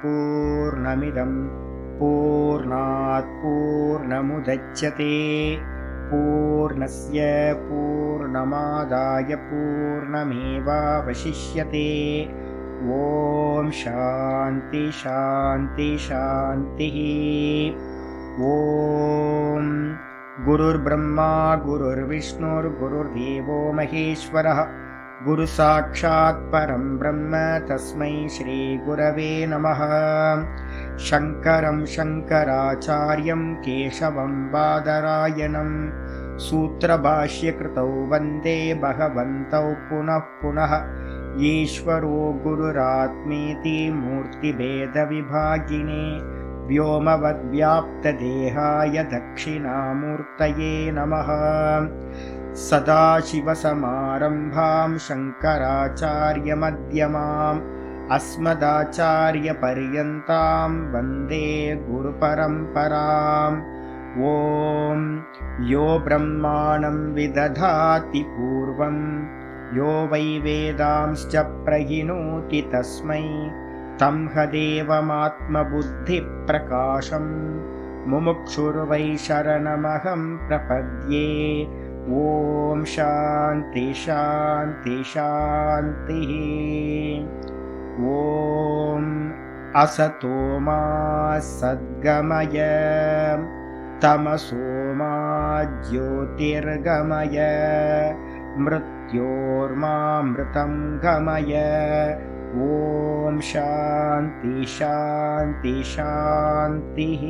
पूर्णमिदं पूर्णात् पूर्णमुदच्यते पूर्णस्य पूर्णमादाय पूर्णमेवावशिष्यते। ॐ शान्ति शान्ति शान्तिः। ॐ गुरुर्ब्रह्मा गुरुर्विष्णुर्गुरुर्देवो महेश्वरः गुरुसाक्षात् परं ब्रह्म तस्मै श्रीगुरवे नमः। शङ्करं शङ्कराचार्यं केशवं बादरायणं सूत्रभाष्यकृतौ वन्दे भगवन्तौ पुनः पुनः। ईश्वरो गुरुरात्मेति मूर्तिभेदविभागिने व्योमवद्व्याप्तदेहाय दक्षिणामूर्तये नमः। सदाशिवसमारम्भां शङ्कराचार्यमध्यमाम् अस्मदाचार्यपर्यन्तां वन्दे गुरुपरम्पराम्। ॐ यो ब्रह्माणं विदधाति पूर्वं यो वै वेदांश्च प्रहिणोति तस्मै तं हदेवमात्मबुद्धिप्रकाशं मुमुक्षुर्वै शरणमहं प्रपद्ये। ॐ शान्ति शान्ति शान्तिः। ॐ असतो मा सद्गमय तमसो मा ज्योतिर्गमय मृत्योर्मामृतं गमय। ॐ शान्ति शान्ति शान्तिः।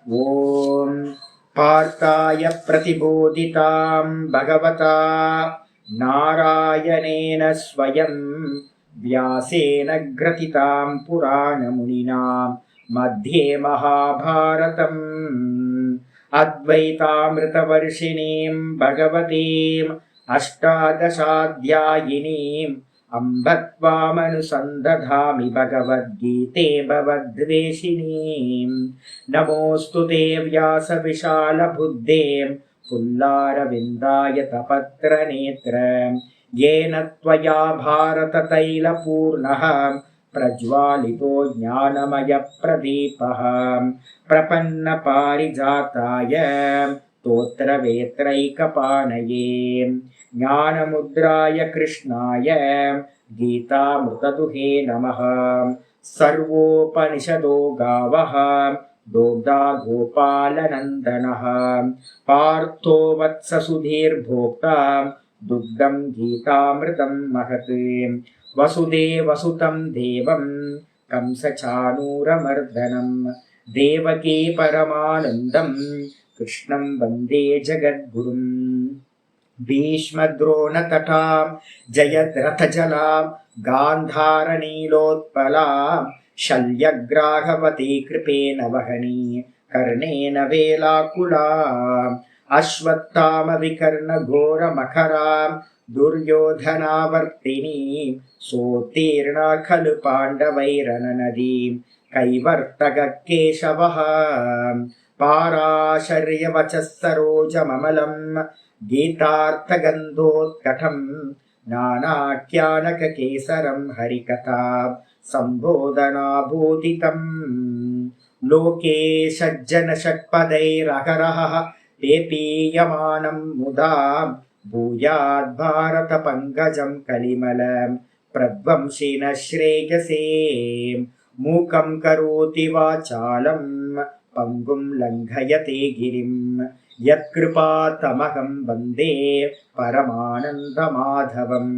ॐ पार्थाय प्रतिबोधितां भगवता नारायणेन स्वयं व्यासेन ग्रथितां पुराणमुनिना मध्ये महाभारतम् अद्वैतामृतवर्षिणीं भगवतीम् अष्टादशाध्यायिनीम् अम्ब त्वामनुसन्दधामि भगवद्गीते भवद्वेषिणीम्। नमोऽस्तु ते व्यासविशालबुद्धे पुल्लारविन्दाय तपत्रनेत्र येन त्वया भारततैलपूर्णः प्रज्वालितो ज्ञानमयप्रदीपः प्रपन्नपारिजाताय स्तोत्रवेत्रैकपाणये ज्ञानमुद्राय कृष्णाय गीतामृतदुहे नमः। सर्वोपनिषदो गावः दोग्धा गोपालनन्दनः पार्थो वत्ससुधीर्भोक्ता दुग्धं गीतामृतं महत्। वसुदेवसुतं देवं कंसचाणूरमर्दनं देवकी परमानन्दं कृष्णं वन्दे जगद्गुरुम्। भीष्मद्रोणतटां जयद्रथजलां गान्धारनीलोत्पलां शल्यग्राहवती कृपेण वहनी कर्णेन वेलाकुलाम् अश्वत्थामविकर्णघोरमखरां दुर्योधनावर्तिनीं सोत्तीर्णा खलु पाण्डवैरननदीं कैवर्तककेशवः पाराशर्यवचः सरोजममलं गीतार्थगन्धोत्कटं नानाख्यानककेसरं हरिकथा सम्बोधनाभूतितम्। लोके सज्जनषट्पदैरहरः पेपीयमानं मुदा भूयाद्भारतपङ्कजं कलिमलं प्रध्वंसिनः श्रेयसे। मूकं करोति वाचालं पङ्गुं लङ्घयते गिरिं यत्कृपातमहं वन्दे परमानन्दमाधवम्।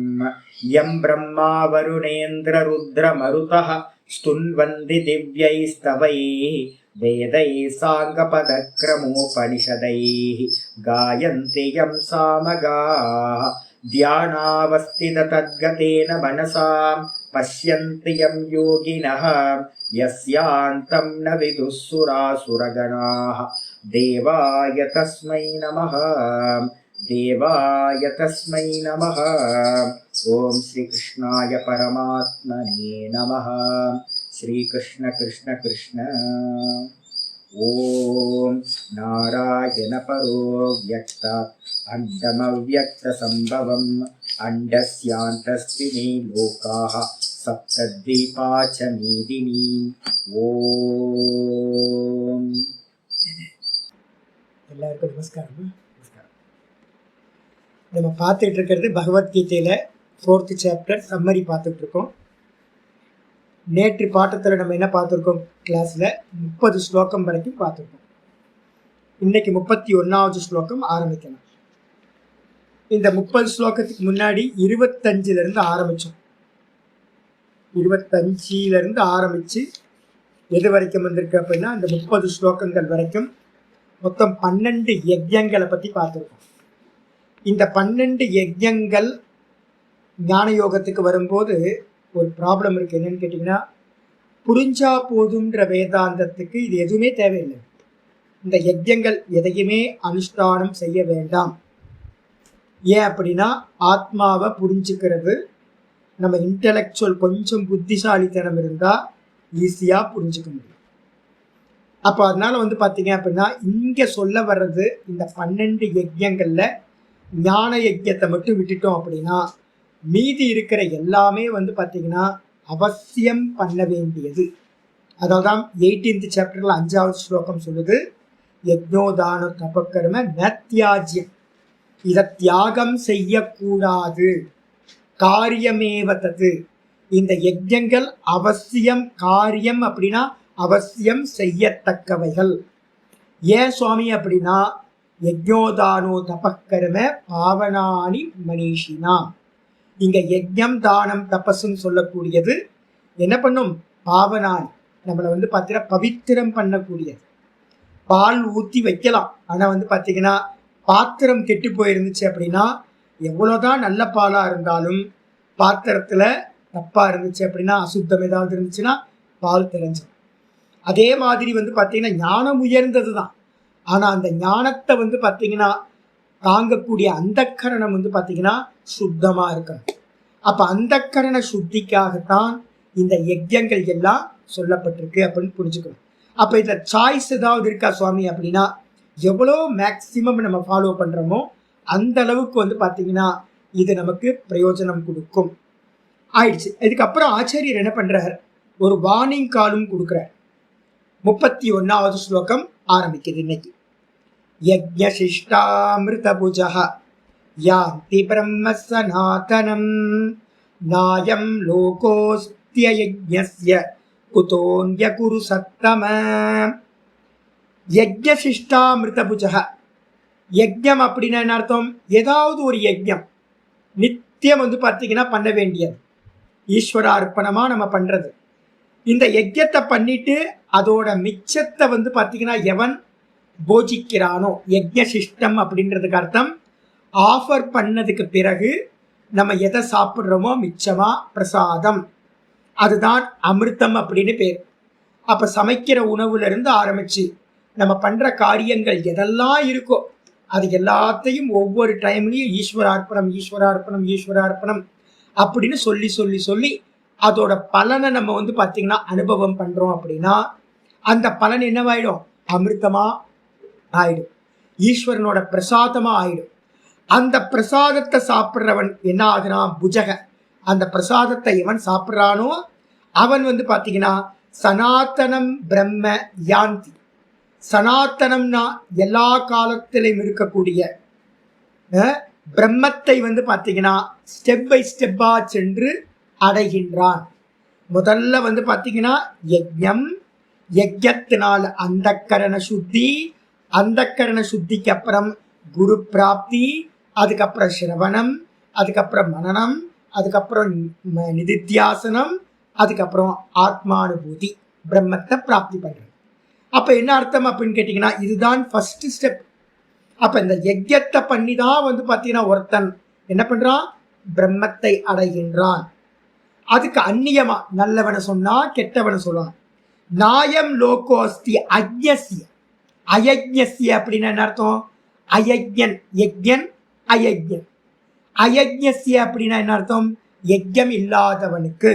यं ब्रह्मा वरुणेन्द्ररुद्रमरुतः स्तुन्वन्ति दिव्यैस्तवैः वेदैः साङ्गपदक्रमोपनिषदैः गायन्ति यं सामगाः ध्यानावस्थिततद्गतेन मनसा पश्यन्ति यं योगिनः यस्यान्तं न विदुः सुरासुरगणाः। देवाय तस्मै नमः देवाय तस्मै नमः। ॐ श्रीकृष्णाय परमात्मने नमः। श्रीकृष्ण कृष्ण कृष्ण। ஓம் நாராயண பரோ வியக்தாத் அண்டமவ்யக்த சம்பவம் அண்டஸ்யாந்தஸ்தினி லோகாஹ சப்தத்வீபா ச மேதினி. ஓம். எல்லாருக்கும் நமஸ்காரம். நம்ம பார்த்துட்டு இருக்கிறது பகவத்கீதையில் 4th சாப்டர் சம்மரி பார்த்துட்டு இருக்கோம். நேற்று பாட்டத்தில் நம்ம என்ன பார்த்துருக்கோம், கிளாஸில் 30 ஸ்லோகம் வரைக்கும் பார்த்துருக்கோம். இன்னைக்கு 31வது ஸ்லோகம் ஆரம்பிக்கலாம். இந்த 30 ஸ்லோகத்துக்கு முன்னாடி 25லேருந்து ஆரம்பித்தோம். 25லேருந்து ஆரம்பித்து எது வரைக்கும் வந்திருக்கு அப்படின்னா அந்த 30 ஸ்லோகங்கள் வரைக்கும் மொத்தம் 12 யஜ்யங்களை பற்றி பார்த்துருக்கோம். இந்த 12 யஜ்யங்கள் ஞான யோகத்துக்கு வரும்போது ஒரு ப்ராப்ளம் இருக்குது. என்னன்னு கேட்டிங்கன்னா, புரிஞ்சா போதுன்ற வேதாந்தத்துக்கு இது எதுவுமே தேவையில்லை. இந்த யஜ்யங்கள் எதையுமே அனுஷ்டானம் செய்ய வேண்டாம். ஏன் அப்படின்னா, ஆத்மாவை புரிஞ்சுக்கிறது நம்ம இன்டலெக்சுவல் கொஞ்சம் புத்திசாலித்தனம் இருந்தால் ஈஸியாக புரிஞ்சுக்க முடியும். அப்போ அதனால் பார்த்தீங்க அப்படின்னா இங்கே சொல்ல வர்றது இந்த 12 யஜ்யங்களில் ஞான யஜ்யத்தை மட்டும் விட்டுட்டோம் அப்படின்னா மீதி இருக்கிற எல்லாமே பார்த்தீங்கன்னா அவசியம் பண்ண வேண்டியது. அதாவது 18th சாப்டரில் 5வது ஸ்லோகம் சொல்லுது, யஜ்ஞோதான தபக்கர்ம நத்தியாஜ்யம், இதை தியாகம் செய்யக்கூடாது, காரியமேவதது. இந்த யஜ்யங்கள் அவசியம், காரியம் அப்படின்னா அவசியம் செய்யத்தக்கவைகள். ஏன் சுவாமி அப்படின்னா, யஜ்ஞோதானோ தபக்கர்ம பாவனானி மனிஷினா. இங்க யஜ்ஞம் தானம் தபஸ்ன்னு சொல்லக்கூடியது என்ன பண்ணும், பாவனானி, நம்மளை பார்த்தீங்கன்னா பவித்திரம் பண்ணக்கூடியது. பால் ஊற்றி வைக்கலாம், ஆனால் பார்த்தீங்கன்னா பாத்திரம் கெட்டு போயிருந்துச்சு அப்படின்னா எவ்வளோதான் நல்ல பாலாக இருந்தாலும் பாத்திரத்தில் தப்பாக இருந்துச்சு அப்படின்னா, அசுத்தம் ஏதாவது இருந்துச்சுன்னா பால் தெரிஞ்சிடும். அதே மாதிரி பார்த்தீங்கன்னா ஞானம் உயர்ந்தது தான், ஆனால் அந்த ஞானத்தை பார்த்தீங்கன்னா தாங்கக்கூடிய அந்தக்கரணம் பார்த்தீங்கன்னா சுத்தமாக இருக்கணும். அப்போ அந்தக்கரண சுத்திக்காகத்தான் இந்த யஜ்யங்கள் எல்லாம் சொல்லப்பட்டிருக்கு அப்படின்னு புரிஞ்சுக்கணும். அப்போ இதில் சாய்ஸ் ஏதாவது இருக்கா சுவாமி அப்படின்னா, எவ்வளோ மேக்சிமம் நம்ம ஃபாலோ பண்ணுறோமோ அந்த அளவுக்கு பார்த்தீங்கன்னா இது நமக்கு பிரயோஜனம் கொடுக்கும் ஆயிடுச்சு. இதுக்கப்புறம் ஆச்சாரியர் என்ன பண்ணுறார், ஒரு வார்னிங் காலும் கொடுக்குறார். 31வது ஸ்லோகம் ஆரம்பிக்குது இன்னைக்கு. யஜ்ஞசிஷ்டாமிருதபுஜः யாந்தி பிரம்ம சநாதனம் நாயம் லோகோஸ்த்யயஜ்ஞஸ்ய குதோன்ய குரு சத்தம. யஜ்ஞசிஷ்டாமிருதபுஜः, யஜ்ஞம் அப்படின்னா என்ன அர்த்தம், ஏதாவது ஒரு யஜ்ஞம் நித்தியம் பார்த்தீங்கன்னா பண்ண வேண்டியது, ஈஸ்வரார்ப்பணமாக நம்ம பண்ணுறது. இந்த யஜ்யத்தை பண்ணிட்டு அதோட மிச்சத்தை பார்த்தீங்கன்னா எவன் போஜிக்கிறானோ, யஜ்ஞசிஷ்டம் அப்படின்றதுக்கு அர்த்தம் ஆஃபர் பண்ணதுக்கு பிறகு நம்ம எதை சாப்பிட்றோமோ மிச்சமா பிரசாதம், அதுதான் அமிர்தம் அப்படின்னு பேர். அப்போ சமைக்கிற உணவுலேருந்து ஆரம்பித்து நம்ம பண்ணுற காரியங்கள் எதெல்லாம் இருக்கோ அது எல்லாத்தையும் ஒவ்வொரு டைம்லையும் ஈஸ்வரார்ப்பணம் ஈஸ்வரார்ப்பணம் ஈஸ்வரார்ப்பணம் அப்படின்னு சொல்லி சொல்லி சொல்லி அதோட பலனை நம்ம பார்த்தீங்கன்னா அனுபவம் பண்ணுறோம் அப்படின்னா அந்த பலன் என்னவாயிடும், அமிர்தமாக ஆயிடும், ஈஸ்வரனோட பிரசாதமாக ஆயிடும். அந்த பிரசாதத்தை சாப்பிட்றவன் என்ன ஆகுறான், புஜக. அந்த பிரசாதத்தை எவன் சாப்பிட்றானோ அவன் பார்த்தீங்கன்னா சனாத்தனம் பிரம்ம யாந்தி. சனாத்தனம்னா எல்லா காலத்திலையும் இருக்கக்கூடிய பிரம்மத்தை பார்த்தீங்கன்னா ஸ்டெப் பை ஸ்டெப்பாக சென்று அடைகின்றான். முதல்ல பார்த்தீங்கன்னா யஜ்ஞம், யஜ்ஞத்தினால் அந்தக்கரண சுத்தி, அந்தக்கரண சுத்திக்கு அப்புறம் குரு பிராப்தி, அதுக்கப்புறம் சிரவணம், அதுக்கப்புறம் மனனம், அதுக்கப்புறம் நிதித்தியாசனம், அதுக்கப்புறம் ஆத்மானுபூதி, பிரம்மத்தை பிராப்தி பண்ணுறது. அப்போ என்ன அர்த்தம் அப்படின்னு கேட்டிங்கன்னா, இதுதான் ஃபஸ்ட்டு ஸ்டெப். அப்போ இந்த யஜ்யத்தை பண்ணி தான் பார்த்தீங்கன்னா ஒருத்தன் என்ன பண்ணுறான், பிரம்மத்தை அடைகின்றான். அதுக்கு அந்நியமா நல்லவனை சொன்னா கெட்டவனை சொல்லணும். நாயம் லோகோஸ்தி அஜ்ஞஸ்ய, அயஜ்ஞஸ்ய அப்படின்னா என்ன அர்த்தம், அயஜ்ஞன், யஜ்ஞன் அயஜ்ஞன். அயஜ்ஞஸ்ய அப்படின்னா என்ன அர்த்தம், யஜ்ஞம் இல்லாதவனுக்கு.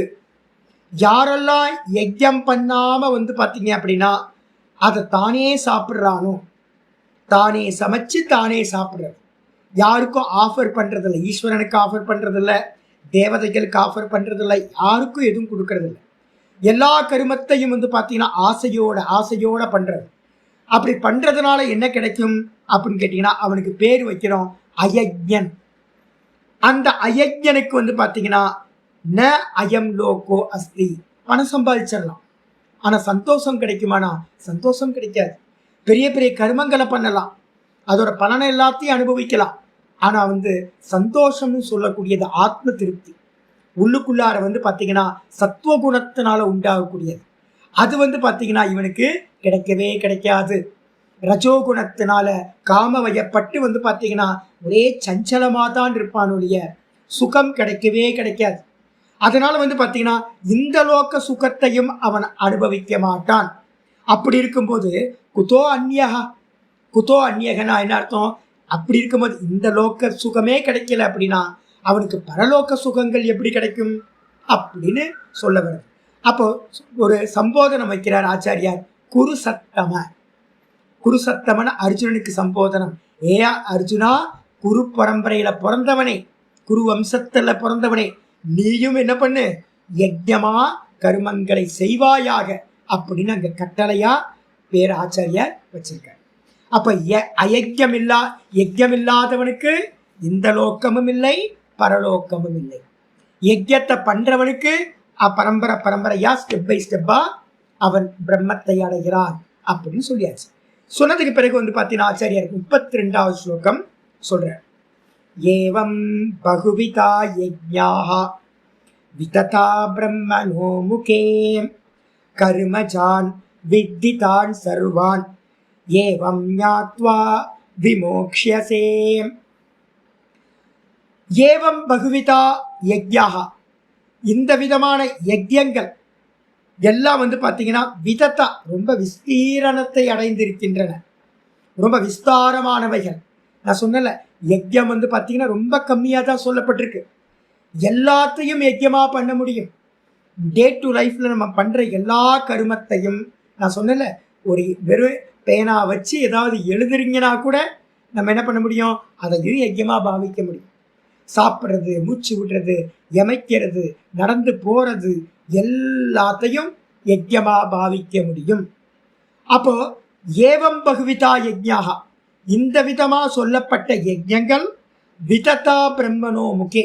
யாரெல்லாம் யஜ்ஞம் பண்ணாம பார்த்தீங்க அப்படின்னா அதை தானே சாப்பிட்றானோ, தானே சமைச்சு தானே சாப்பிட்றது, யாருக்கும் ஆஃபர் பண்ணுறதில்ல, ஈஸ்வரனுக்கு ஆஃபர் பண்ணுறதில்ல, தேவதைகளுக்கு ஆஃபர் பண்ணுறதில்ல, யாருக்கும் எதுவும் கொடுக்கறதில்ல. எல்லா கருமத்தையும் பார்த்தீங்கன்னா ஆசையோட பண்ணுறது. அப்படி பண்ணுறதுனால என்ன கிடைக்கும் அப்படின்னு கேட்டிங்கன்னா, அவனுக்கு பேர் வைக்கிறோம் அயஜ்ஞன். அந்த அயஜ்ஞனுக்கு பார்த்தீங்கன்னா ந அயம் லோகோ அஸ்தி, பணம் சம்பாதிச்சிடலாம், ஆனால் சந்தோஷம் கிடைக்குமானா சந்தோஷம் கிடைக்காது. பெரிய பெரிய கர்மங்களை பண்ணலாம், அதோட பலனை எல்லாத்தையும் அனுபவிக்கலாம், ஆனால் சந்தோஷம்னு சொல்லக்கூடியது ஆத்ம திருப்தி உள்ளுக்குள்ளார பார்த்தீங்கன்னா சத்துவகுணத்தினால உண்டாகக்கூடியது. அது பார்த்தீங்கன்னா இவனுக்கு கிடைக்கவே கிடைக்காது. ரஜோகுணத்தினால காம வயப்பட்டு பார்த்தீங்கன்னா ஒரே சஞ்சலமாக தான் இருப்பானுடைய சுகம் கிடைக்கவே கிடைக்காது. அதனால பார்த்தீங்கன்னா இந்த லோக சுகத்தையும் அவன் அனுபவிக்க மாட்டான். அப்படி இருக்கும்போது குதோ அந்நியகனா என்ன அர்த்தம்? அப்படி இருக்கும்போது இந்த லோக சுகமே கிடைக்கல அப்படின்னா அவனுக்கு பரலோக சுகங்கள் எப்படி கிடைக்கும் அப்படின்னு சொல்ல வருது. அப்போ ஒரு சம்போதனம் வைக்கிறார் ஆச்சாரியார், குருசத்தமன அர்ஜுனனுக்கு சம்போதனம். அர்ஜுனா, குரு பரம்பரையில பிறந்தவனே, குரு வம்சத்துல பிறந்தவனே, நீயும் என்ன பண்ணு, யஜ்ஞமா கர்மங்களை செய்வாயாக அப்படின்னு அங்க கட்டளையா பேர் ஆச்சாரியார் வச்சிருக்கார். அப்ப யஜ்ஞமில்லாதவனுக்கு இந்த லோக்கமும் இல்லை பரலோக்கமும் இல்லை. யஜ்ஞத்தை பண்றவனுக்கு பரம்பரையா ஸ்டெப் பை ஸ்டெப்பா அவன் பிரம்மத்தை அடைகிறான் அப்படின்னு சொல்லியாச்சு. சொன்னதுக்கு பிறகு பார்த்தீங்கன்னா ஆச்சாரியார் 32வது ஸ்லோகம் சொல்றார். ஏவம் பகுவிதா யஜ்ஞாஹ விததா பிரம்மணோ முகே கர்மஜான் வித்திதான் சர்வான் ஏவம் ஞாத்வா விமோக்ஷ்யசே. ஏவம் பகுவிதா யஜ்ஞாஹ, இந்த விதமான யஜ்யங்கள் எல்லாம் பார்த்தீங்கன்னா விதத்தா ரொம்ப விஸ்தீரணத்தை அடைந்திருக்கின்றன, ரொம்ப விஸ்தாரமானவைகள். நான் சொன்னல யஜ்யம் பார்த்தீங்கன்னா ரொம்ப கம்மியாக தான் சொல்லப்பட்டிருக்கு. எல்லாத்தையும் யஜ்யமாக பண்ண முடியும். டே டு லைஃப்பில் நம்ம பண்ணுற எல்லா கருமத்தையும் நான் சொன்னல, ஒரு வெறும் பேனா வச்சு ஏதாவது எழுதுறீங்கன்னா கூட நம்ம என்ன பண்ண முடியும், அதையும் யஜ்யமாக பாவிக்க முடியும். சாப்பிட்றது, மூச்சு விடுறது, எமைக்கிறது, நடந்து போகிறது எல்லாத்தையும் யஜ்யமா பாவிக்க முடியும். அப்போ ஏவம் பகுவிதா யஜ்ஞாக, இந்த விதமா சொல்லப்பட்ட யஜ்ஞங்கள் விததா பிரம்மனோ முகே.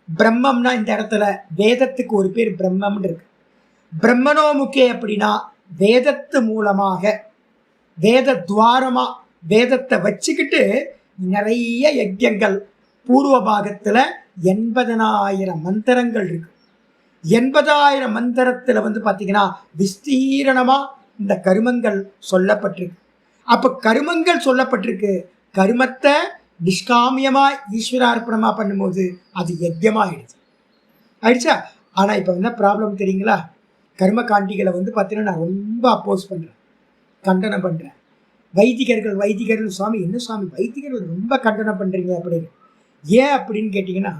பிரம்மம்னா இந்த இடத்துல வேதத்துக்கு ஒரு பேர் பிரம்மம் இருக்கு. பிரம்மனோ முகே அப்படின்னா வேதத்து மூலமாக, வேத துவாரமா, வேதத்தை வச்சுக்கிட்டு நிறைய யஜ்ஞங்கள். பூர்வ பாகத்துல 80,000 மந்திரங்கள் இருக்கு. 80,000 மந்திரத்துல பார்த்தீங்கன்னா விஸ்தீரணமா இந்த கருமங்கள் சொல்லப்பட்டிருக்கு. அப்ப கருமங்கள் சொல்லப்பட்டிருக்கு. கருமத்தை நிஷ்காமியமா ஈஸ்வரார்ப்பணமா பண்ணும்போது அது யஜ்யமா ஆயிடுச்சா. ஆனா இப்ப என்ன ப்ராப்ளம் தெரியுங்களா? கர்ம காண்டிகளை பார்த்தீங்கன்னா நான் ரொம்ப அப்போஸ் பண்றேன், கண்டனம் பண்றேன். வைதிகர்கள் சுவாமி, என்ன சுவாமி வைதிகர்கள் ரொம்ப கண்டனம் பண்றீங்க அப்படின்னு. ஏன் அப்படின்னு கேட்டிங்கன்னா,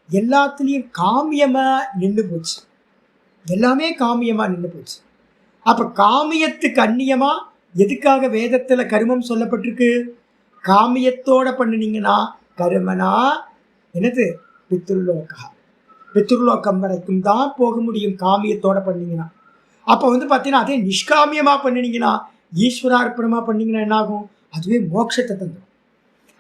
எல்லாத்துலேயும் காமியமாக நின்று போச்சு, எல்லாமே காமியமாக நின்று போச்சு. அப்போ காமியத்துக்கு அந்நியமாக எதுக்காக வேதத்தில் கருமம் சொல்லப்பட்டிருக்கு? காமியத்தோட பண்ணினீங்கன்னா கருமனா என்னது, பித்ருலோகம் வரைக்கும் தான் போக முடியும் காமியத்தோட பண்ணீங்கன்னா. அப்போ பார்த்தீங்கன்னா அதே நிஷ்காமியமாக பண்ணினீங்கன்னா, ஈஸ்வரார்ப்பணமாக பண்ணிங்கன்னா என்ன ஆகும்? அதுவே மோட்சத்தை தந்துடும்.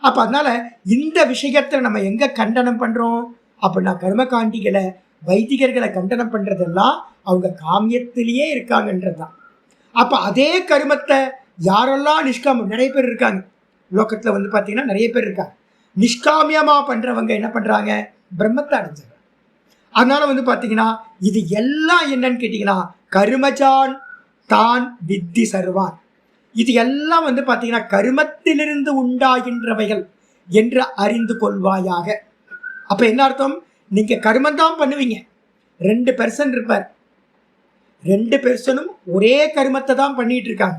அப்போ அதனால இந்த விஷயத்தில் நம்ம எங்கே கண்டனம் பண்ணுறோம் அப்படின்னா, கர்மகாண்டிகளை வைதிகர்களை கண்டனம் பண்ணுறதெல்லாம் அவங்க காமியத்திலேயே இருக்காங்கன்றது தான். அப்போ அதே கருமத்தை யாரெல்லாம் நிஷ்காமம், நிறைய பேர் இருக்காங்க லோகத்தில் பார்த்தீங்கன்னா, நிறைய பேர் இருக்காங்க. நிஷ்காமியமாக பண்ணுறவங்க என்ன பண்ணுறாங்க? பிரம்மத்தை அடைஞ்சிடுறாங்க. அதனால பார்த்தீங்கன்னா இது எல்லாம் என்னன்னு கேட்டிங்கன்னா, கருமஜான் தான் வித்தி சர்வான், இது எல்லாம் பார்த்தீங்கன்னா கருமத்திலிருந்து உண்டாகின்றவைகள் என்று அறிந்து கொள்வாயாக. அப்ப என்ன அர்த்தம்? நீங்க கர்மம் தான் பண்ணுவீங்க. 2% இருப்பார், 2 பெர்சனும் ஒரே கர்மத்தை தான் பண்ணிட்டு இருக்காங்க.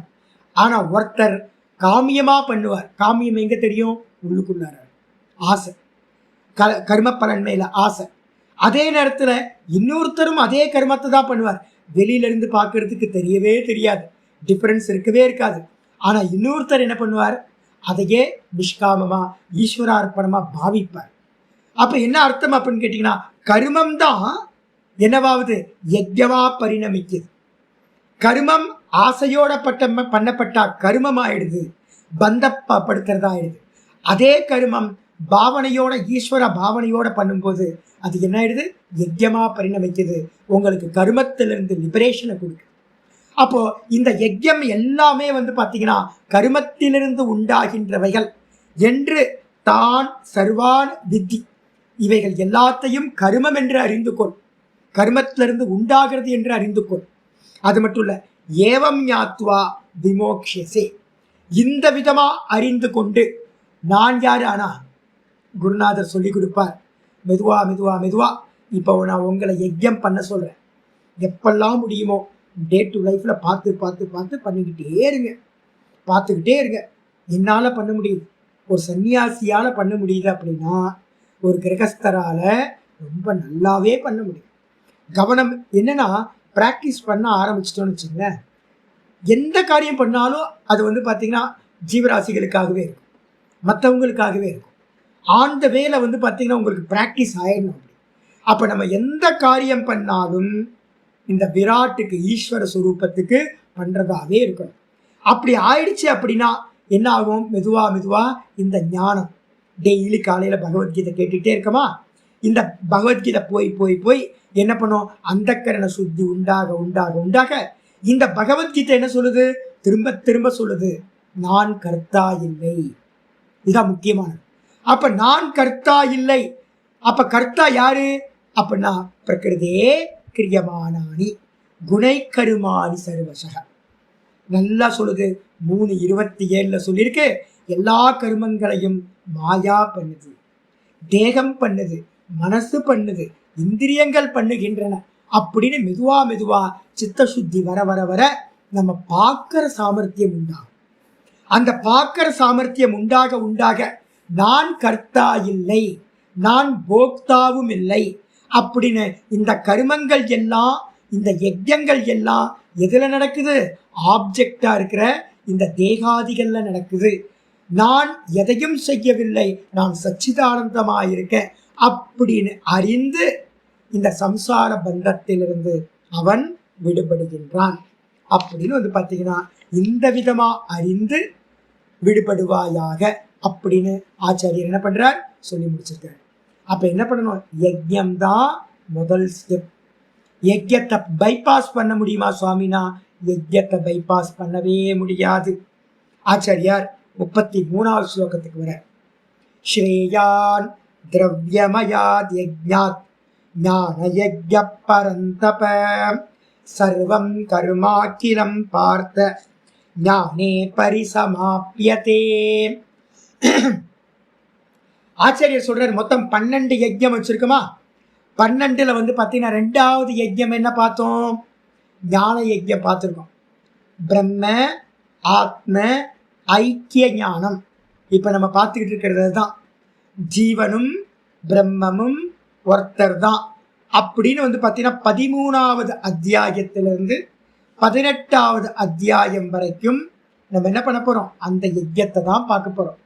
ஆனா ஒருத்தர் காமியமா பண்ணுவார். காமியம் எங்க தெரியும்? உள்ளுக்குள்ளார ஆசை, கர்ம பலன் மேல ஆசை. அதே நேரத்துல இன்னொருத்தரும் அதே கர்மத்தை தான் பண்ணுவார். வெளியில இருந்து பார்க்கறதுக்கு தெரியவே தெரியாது. டிஃபரன்ஸ் இருக்கவே இருக்காது. ஆனா இன்னொருத்தர் என்ன பண்ணுவார், அதையே நிஷ்காமமா ஈஸ்வரார்ப்பணமா பாவிப்பார். அப்ப என்ன அர்த்தம் அப்படின்னு கேட்டீங்கன்னா, கருமம் தான் என்னவாவது யஜ்யமா பரிணமிக்குது. கருமம் ஆசையோட பண்ணப்பட்டா கருமம் ஆயிடுது, பந்தப்படுத்துறதா ஆயிடுது. அதே கருமம் பாவனையோட ஈஸ்வர பாவனையோட பண்ணும்போது அது என்ன ஆயிடுது, யஜ்யமா பரிணமிக்குது. உங்களுக்கு கருமத்திலிருந்து லிபரேஷனை கொடுக்குது. அப்போ இந்த யஜ்யம் எல்லாமே பார்த்தீங்கன்னா கருமத்திலிருந்து உண்டாகின்றவைகள் என்று தான் சர்வான் வித்தி. இவைகள் எல்லாத்தையும் கருமம் என்று அறிந்து கொள், கருமத்திலிருந்து உண்டாகிறது என்று அறிந்து கொள். அது மட்டும் இல்ல, ஏவம் ஞாத்வா விமோக்ஷசே, இந்த விதமா அறிந்து கொண்டு. நான் யாரு? ஆனா குருநாதர் சொல்லி கொடுப்பார், மெதுவா மெதுவா மெதுவா. இப்போ நான் உங்களை யஜ்யம் பண்ண சொல்றேன். எப்பெல்லாம் முடியுமோ டே டு லைஃப்ல பார்த்து பார்த்து பார்த்து பண்ணிக்கிட்டே இருங்க, பார்த்துக்கிட்டே இருங்க. என்னால் பண்ண முடியுது, ஒரு சன்னியாசியால் பண்ண முடியுது அப்படின்னா ஒரு கிரகஸ்தரால ரொம்ப நல்லாவே பண்ண முடியும். கவனம் என்னன்னா, ப்ராக்டிஸ் பண்ண ஆரம்பிச்சிட்டோன்னு வச்சுங்களேன், எந்த காரியம் பண்ணாலும் அது பார்த்தீங்கன்னா ஜீவராசிகளுக்காகவே இருக்கும், மற்றவங்களுக்காகவே இருக்கும். ஆன் த வேல பார்த்தீங்கன்னா உங்களுக்கு ப்ராக்டிஸ் ஆயிடணும். அப்போ நம்ம எந்த காரியம் பண்ணாலும் இந்த விராட்டுக்கு, ஈஸ்வர சுரூபத்துக்கு பண்ணுறதாவே இருக்கணும். அப்படி ஆயிடுச்சு அப்படின்னா என்ன ஆகும், மெதுவா மெதுவா இந்த ஞானம். டெய்லி காலையில் பகவத்கீதை கேட்டுகிட்டே இருக்கமா, இந்த பகவத்கீதை போய் போய் போய் என்ன பண்ணும், அந்த கரண சுத்தி உண்டாக உண்டாக உண்டாக இந்த பகவத்கீதை என்ன சொல்லுது, திரும்ப திரும்ப சொல்லுது, நான் கர்த்தா இல்லை. இதுதான் முக்கியமானது. அப்ப நான் கர்த்தா இல்லை. அப்ப கர்த்தா யாரு அப்படின்னா, பிரகிருதே கிரியமானானி குணை கருமானி சர்வசக. நல்லா சொல்லுது, 3:27 சொல்லியிருக்கு. எல்லா கருமங்களையும் மாயா பண்ணுது, தேகம் பண்ணுது, மனசு பண்ணுது, இந்திரியங்கள் பண்ணுகின்றன அப்படின்னு மெதுவா மெதுவா சித்த சுத்தி வர வர வர நம்ம பார்க்கிற சாமர்த்தியம் உண்டாகும். அந்த பார்க்கிற சாமர்த்தியம் உண்டாக உண்டாக நான் கர்த்தா இல்லை, நான் போக்தாவும் இல்லை அப்படின்னு இந்த கருமங்கள் எல்லாம், இந்த யஜ்யங்கள் எல்லாம் எதுல நடக்குது, ஆப்ஜெக்டா இருக்கிற இந்த தேகாதிகள்ல நடக்குது. நான் எதையும் செய்யவில்லை, நான் சச்சிதானந்தமாயிருக்கேன் அப்படின்னு அறிந்து இந்த சம்சார பந்தத்திலிருந்து அவன் விடுபடுகின்றான். அப்படின்னு பார்த்தீங்கன்னா இந்த விதமா அறிந்து விடுபடுவாயாக அப்படின்னு ஆச்சாரியர் என்ன பண்றார், சொல்லி முடிச்சிருக்காரு. அப்ப என்ன பண்ணணும், யஜ்யம் தான் முதல் ஸ்டெப். யஜ்யத்தை பைபாஸ் பண்ண முடியுமா சுவாமினா, யஜ்யத்தை பைபாஸ் பண்ணவே முடியாது. ஆச்சாரியார் 33வது ஸ்லோகத்துக்கு வர, ஸ்ரேயான் திரவியமயாத் யஜ்ஞாத் ஞான யஜ்ய பரந்தப சர்வம் கர்மாக்கிலம் பார்த்த ஞானே பரிசமாப்யதே. ஆச்சாரியர் சொல்றாரு, மொத்தம் 12 யஜ்யம் வச்சிருக்குமா. 12ல் பார்த்தீங்கன்னா 2வது யஜ்யம் என்ன பார்த்தோம், ஞான யஜ்யம் பார்த்துருக்கோம். பிரம்ம ஆத்ம ஐக்கிய ஞானம் இப்போ நம்ம பார்த்துக்கிட்டு இருக்கிறது தான். ஜீவனும் பிரம்மமும் ஒருத்தர் தான் அப்படின்னு பார்த்தீங்கன்னா 13வது அத்தியாயத்திலிருந்து 18வது அத்தியாயம் வரைக்கும் நம்ம என்ன பண்ண போறோம், அந்த யஜ்யத்தை தான் பார்க்க போறோம்.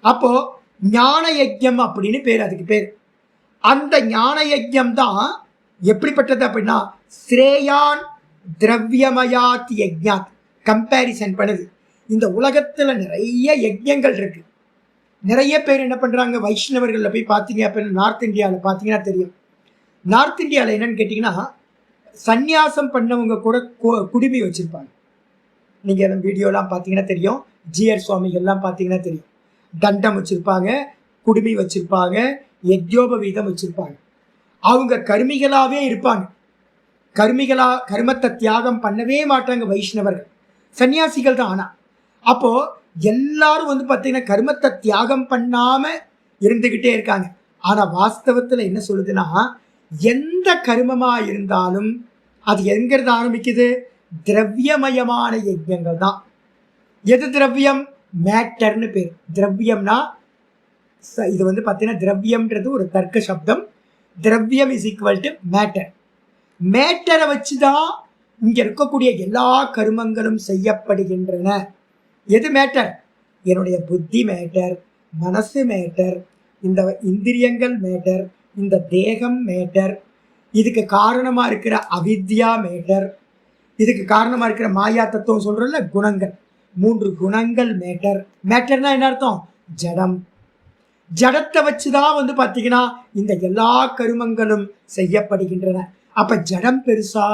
அப்போ ஞான யஜ்யம் அப்படின்னு பேர், அதுக்கு பேர். அந்த ஞான யஜ்யம் தான் எப்படிப்பட்டது அப்படின்னா, ஸ்ரேயான் திரவியமயாத் யஜ்ஞாத் கம்பேரிசன் பண்ணுது. இந்த உலகத்துல நிறைய யஜ்யங்கள் இருக்கு. நிறைய பேர் என்ன பண்றாங்க, வைஷ்ணவர்களில் போய் பார்த்தீங்க அப்படின்னா, நார்த் இந்தியாவில் பார்த்தீங்கன்னா தெரியும். நார்த் இந்தியாவில் என்னன்னு கேட்டிங்கன்னா, சந்நியாசம் பண்ணவங்க கூட குடுமி வச்சிருப்பாங்க. நீங்க அந்த வீடியோலாம் பார்த்தீங்கன்னா தெரியும். ஜிஆர் சுவாமிகள்லாம் பார்த்தீங்கன்னா தெரியும். தண்டம் வச்சிருப்பாங்க, குடுமி வச்சிருப்பாங்க, யஜ்யோபவீதம் வச்சிருப்பாங்க. அவங்க கர்மிகளாவே இருப்பாங்க. கர்மத்தை தியாகம் பண்ணவே மாட்டாங்க வைஷ்ணவர்கள், சன்னியாசிகள் தான். ஆனா அப்போ எல்லாரும் பார்த்தீங்கன்னா கர்மத்தை தியாகம் பண்ணாம இருந்துகிட்டே இருக்காங்க. ஆனா வாஸ்தவத்துல என்ன சொல்லுதுன்னா, எந்த கர்மமா இருந்தாலும் அது எங்கிறது ஆரம்பிக்குது, திரவியமயமான யஜ்யங்கள் தான். எது திரவியம், மேட்டர்னு பேர். திரவியம்னா இது பார்த்தீங்கன்னா திரவியம்ன்றது ஒரு தர்க்க சப்தம். திரவியம் இஸ் ஈக்குவல் டு மேட்டர். மேட்டரை வச்சுதான் இங்க இருக்கக்கூடிய எல்லா கருமங்களும் செய்யப்படுகின்றன. எது மேட்டர்? என்னுடைய புத்தி மேட்டர், மனசு மேட்டர், இந்த இந்திரியங்கள் மேட்டர், இந்த தேகம் மேட்டர், இதுக்கு காரணமா இருக்கிற அவித்யா மேட்டர், இதுக்கு காரணமா இருக்கிற மாயா தத்துவம் சொல்றோம்ல குணங்கள், 3 குணங்கள் மேட்டர். மேட்டர்னா என்ன அர்த்தம்? ஜடம். ஜடத்தை வச்சுதான் பாத்தீங்கன்னா இந்த எல்லா கருமங்களும் செய்யப்படுகின்றன. அப்ப ஜடம் பெருசா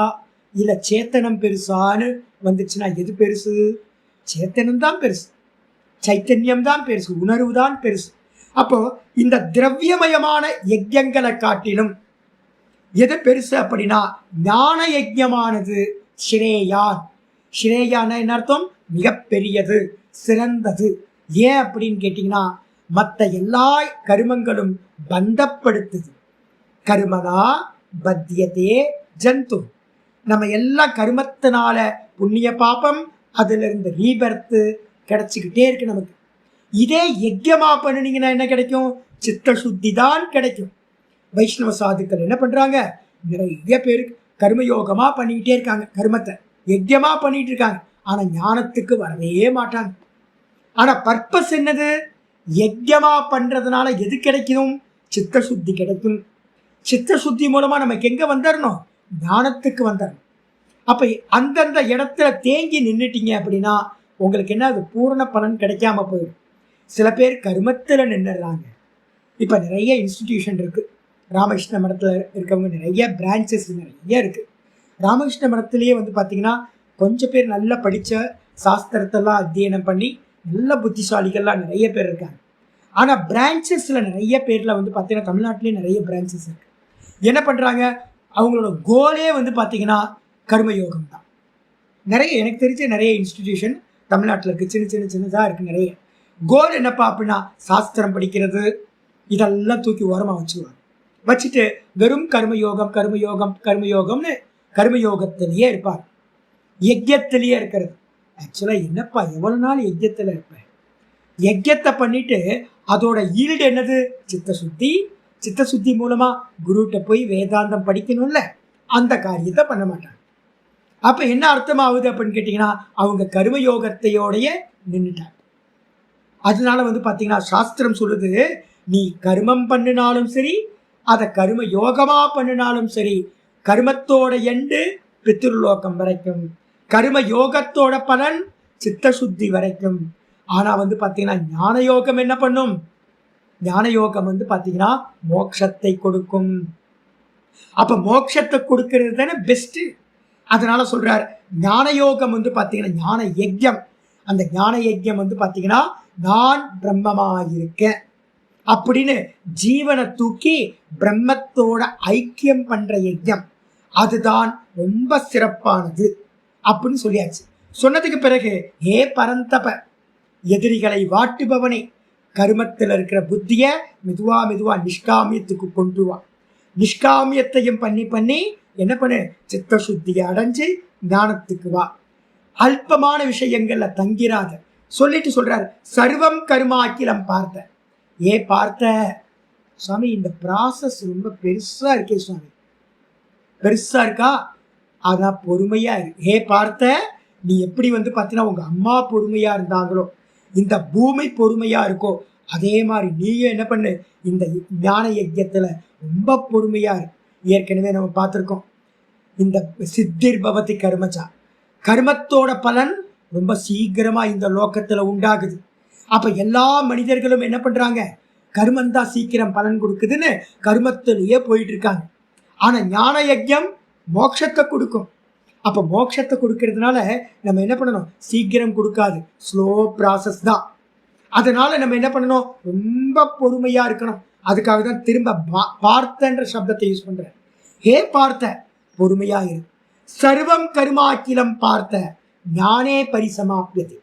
இல்ல சேத்தனம் பெருசான்னு வந்துச்சுன்னா எது பெருசு? சேத்தனம் தான் பெருசு, சைத்தன்யம் தான் பெருசு, உணர்வு தான் பெருசு. அப்போ இந்த திரவியமயமான யஜ்யங்களை காட்டிலும் எது பெருசு அப்படின்னா ஞான யஜ்யமானது ஸ்ரேயான். ஸ்ரேயான என்ன அர்த்தம்? மிகப்பெரியது, சிறந்தது. ஏன் அப்படின்னு கேட்டீங்கன்னா மற்ற எல்லா கருமங்களும் பந்தப்படுத்துது. கருமனா பத்தியதே ஜந்து. நம்ம எல்லா கருமத்தினால புண்ணிய பாபம், அதுல இருந்து ரீபர்த்து கிடைச்சிக்கிட்டே இருக்கு நமக்கு. இதே யஜ்யமா பண்ணினீங்கன்னா என்ன கிடைக்கும்? சித்த சுத்தி தான் கிடைக்கும். வைஷ்ணவ சாதுக்கள் என்ன பண்றாங்க? நிறைய பேர் கர்மயோகமா பண்ணிக்கிட்டே இருக்காங்க, கர்மத்தை யஜ்யமா பண்ணிட்டு இருக்காங்க. ஆனா ஞானத்துக்கு வரவே மாட்டாங்க. ஆனா பர்பஸ் என்னது? யஜ்யமா பண்றதுனால எது கிடைக்கும்? சித்த சுத்தி கிடைக்கும். சித்த சுத்தி மூலமா நமக்கு எங்க வந்துடணும்? ஞானத்துக்கு வந்துடணும். அப்ப அந்தந்த இடத்துல தேங்கி நின்றுட்டீங்க அப்படின்னா உங்களுக்கு என்ன, அது பூரண பலன் கிடைக்காம போயிடும். சில பேர் கர்மத்துல நின்றுடுறாங்க. இப்ப நிறைய இன்ஸ்டிடியூஷன் இருக்கு. ராமகிருஷ்ண மடத்துல இருக்கவங்க நிறைய பிரான்ச்சஸ் நிறைய இருக்கு. ராமகிருஷ்ண மடத்திலேயே பாத்தீங்கன்னா கொஞ்சம் பேர் நல்லா படிச்ச சாஸ்திரத்தெல்லாம் அத்தியனம் பண்ணி நல்ல புத்திசாலிகள்லாம் நிறைய பேர் இருக்காங்க. ஆனா பிரான்ச்சஸ்ல நிறைய பேர்ல பாத்தீங்கன்னா தமிழ்நாட்டிலேயே நிறைய பிரான்ச்சஸ் இருக்கு. என்ன பண்றாங்க? அவங்களோட கோலே பாத்தீங்கன்னா கர்மயோகம் தான். நிறைய எனக்கு தெரிஞ்ச நிறைய இன்ஸ்டிடியூஷன் தமிழ்நாட்டில் இருக்கு. சின்னதாக இருக்கு. நிறைய கோல் என்னப்பா அப்படின்னா சாஸ்திரம் படிக்கிறது இதெல்லாம் தூக்கி ஓரமாக வச்சுட்டு வெறும் கர்மயோகம் கர்மயோகம் கர்மயோகம்னு கர்மயோகத்திலேயே இருப்பார். யஜ்யத்திலேயே இருக்கிறது. ஆக்சுவலாக என்னப்பா எவ்வளோ நாள் யஜ்யத்தில் இருப்பேன்? யஜ்யத்தை பண்ணிட்டு அதோட ஈல்டு என்னது? சித்த சுத்தி. சித்த சுத்தி மூலமா குருட்ட போய் வேதாந்தம் படிக்கணும்ல, அந்த காரியத்தை பண்ண மாட்டாங்க. அப்ப என்ன அர்த்தமாகுது அப்படின்னு கேட்டீங்கன்னா அவங்க கர்மயோகத்தையோடைய நின்றுட்டாங்க. அதனால பாத்தீங்கன்னா சாஸ்திரம் சொல்லுது, நீ கர்மம் பண்ணினாலும் சரி, அதை கர்ம யோகமா பண்ணினாலும் சரி, கர்மத்தோட எண்டு பித்ருலோகம் வரைக்கும், கர்ம யோகத்தோட பலன் சித்த சுத்தி வரைக்கும். ஆனா பாத்தீங்கன்னா ஞான யோகம் என்ன பண்ணும்? ஞான யோகம் பாத்தீங்கன்னா மோட்சத்தை கொடுக்கும். அப்ப மோட்சத்தை கொடுக்கிறது தானே பெஸ்ட். அதனால சொல்றார் ஞான யோகம் பாத்தீங்கன்னா ஞான யஜ்யம். அந்த ஞான யஜ்யம் பாத்தீங்கன்னா நான் பிரம்மமாயிருக்கேன் அப்படின்னு ஜீவனை தூக்கி பிரம்மத்தோட ஐக்கியம் பண்ற யஜ்யம். அதுதான் ரொம்ப சிறப்பானது அப்படின்னு சொல்லியாச்சு. சொன்னதுக்கு பிறகு ஹே பரந்தப, எதிரிகளை வாட்டுபவனே, கருமத்தில் இருக்கிற புத்திய மெதுவா நிஷ்காமியத்துக்கு கொண்டு வா. நிஷ்காமியத்தையும் பண்ணி என்ன பண்ணு? சித்த சுத்தியை அடைஞ்சு ஞானத்துக்கு வா. அல்பமான விஷயங்கள்ல தங்கிராத சொல்லிட்டு சொல்றாரு, சர்வம் கருமாக்கிலம் பார்த்த. பார்த்த சுவாமி, இந்த ப்ராசஸ் ரொம்ப பெருசா இருக்கே சுவாமி. பெருசா இருக்கா? அதான் பொறுமையா இருக்கு. பார்த்த, நீ எப்படி பாத்தீங்கன்னா உங்க அம்மா பொறுமையா இருந்தாங்களோ, இந்த பூமி பொறுமையா இருக்கோ, அதே மாதிரி நீயும் என்ன பண்ணு? இந்த ஞான யஜ்யத்துல ரொம்ப பொறுமையா இருக்கு. ஏற்கனவே நம்ம பார்த்துருக்கோம், இந்த சித்திர் பவதி கர்மச்சா, கர்மத்தோட பலன் ரொம்ப சீக்கிரமா இந்த லோகத்துல உண்டாகுது. அப்ப எல்லா மனிதர்களும் என்ன பண்றாங்க? கர்மம் தான் சீக்கிரம் பலன் கொடுக்குதுன்னு கர்மத்திலேயே போயிட்டு இருக்காங்க. ஆனா ஞான யஜ்யம் மோட்சத்தை கொடுக்கும். அப்ப மோட்சத்தை கொடுக்கறதுனால நம்ம என்ன பண்ணணும்? சீக்கிரம் கொடுக்காது, ஸ்லோ ப்ராசஸ் தான். அதனால நம்ம என்ன பண்ணணும்? ரொம்ப பொறுமையா இருக்கணும். அதுக்காக தான் திரும்ப பார்த்தன்ற சப்தத்தை யூஸ் பண்றேன். பார்த்த, பொறுமையா இரு. சர்வம் கருமாக்கிலம் பார்த்த ஞானே பரிசமாப்பியது.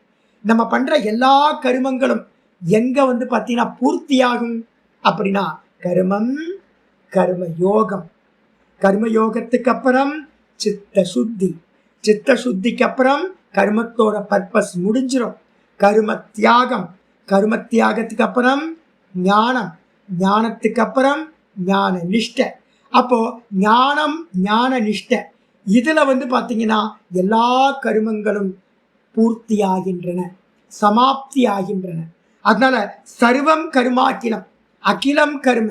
நம்ம பண்ற எல்லா கருமங்களும் எங்க பாத்தீங்கன்னா பூர்த்தியாகும் அப்படின்னா கர்மம் கர்ம யோகம். கர்ம யோகத்துக்கு அப்புறம் சித்த சுத்தி, சித்த சுத்திக்கு அப்புறம் கர்மத்தோட பர்பஸ் முடிஞ்சிடும். கர்ம தியாகம், கர்ம தியாகத்துக்கு அப்புறம் ஞானம், ஞானத்துக்கு அப்புறம் ஞான நிஷ்டை. அப்போ ஞானம் ஞான நிஷ்டை இதில் வந்து பார்த்தீங்கன்னா எல்லா கருமங்களும் பூர்த்தி ஆகின்றன, சமாப்தி ஆகின்றன. அதனால சர்வம் கருமாக்கிலம், அகிலம் கரும,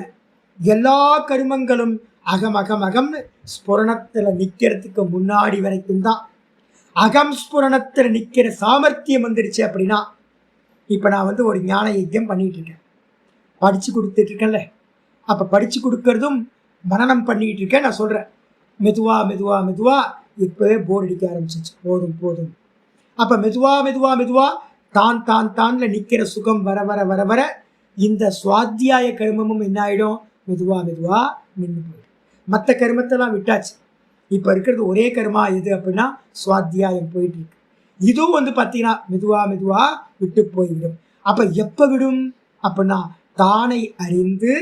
எல்லா கருமங்களும் அகம் அகம் அகம்னு ஸ்புரணத்தில் நிற்கிறதுக்கு முன்னாடி வரைக்கும் தான். அகம் ஸ்புரணத்தில் நிற்கிற சாமர்த்தியம் வந்துடுச்சு அப்படின்னா, இப்போ நான் வந்து ஒரு ஞான யஜ்யம் பண்ணிட்டு இருக்கேன், படித்து கொடுத்துட்டு இருக்கேன்ல, அப்போ படித்து கொடுக்கறதும் மனனம் பண்ணிட்டு இருக்கேன். நான் சொல்கிறேன் மெதுவா மெதுவா மெதுவா, இப்போவே போர் அடிக்க ஆரம்பிச்சிச்சு, போதும் போதும். அப்போ மெதுவா மெதுவா மெதுவா தான் தான் தான்ல நிற்கிற சுகம் வர வர வர வர இந்த சுவாத்தியாய கருமமும் என்ன ஆகிடும், மெதுவா மெதுவா நின்று போயிடும். மற்ற கருமத்தெல்லாம் விட்டாச்சு, இப்போ இருக்கிறது ஒரே கருமா எது அப்படின்னா சுவாத்தியாயம் போயிட்டு இருக்கு. இதுவும் வந்து பார்த்தீங்கன்னா மெதுவா மெதுவா விட்டு போய்விடும். அப்போ எப்போ விடும் அப்படின்னா தானை அறிந்து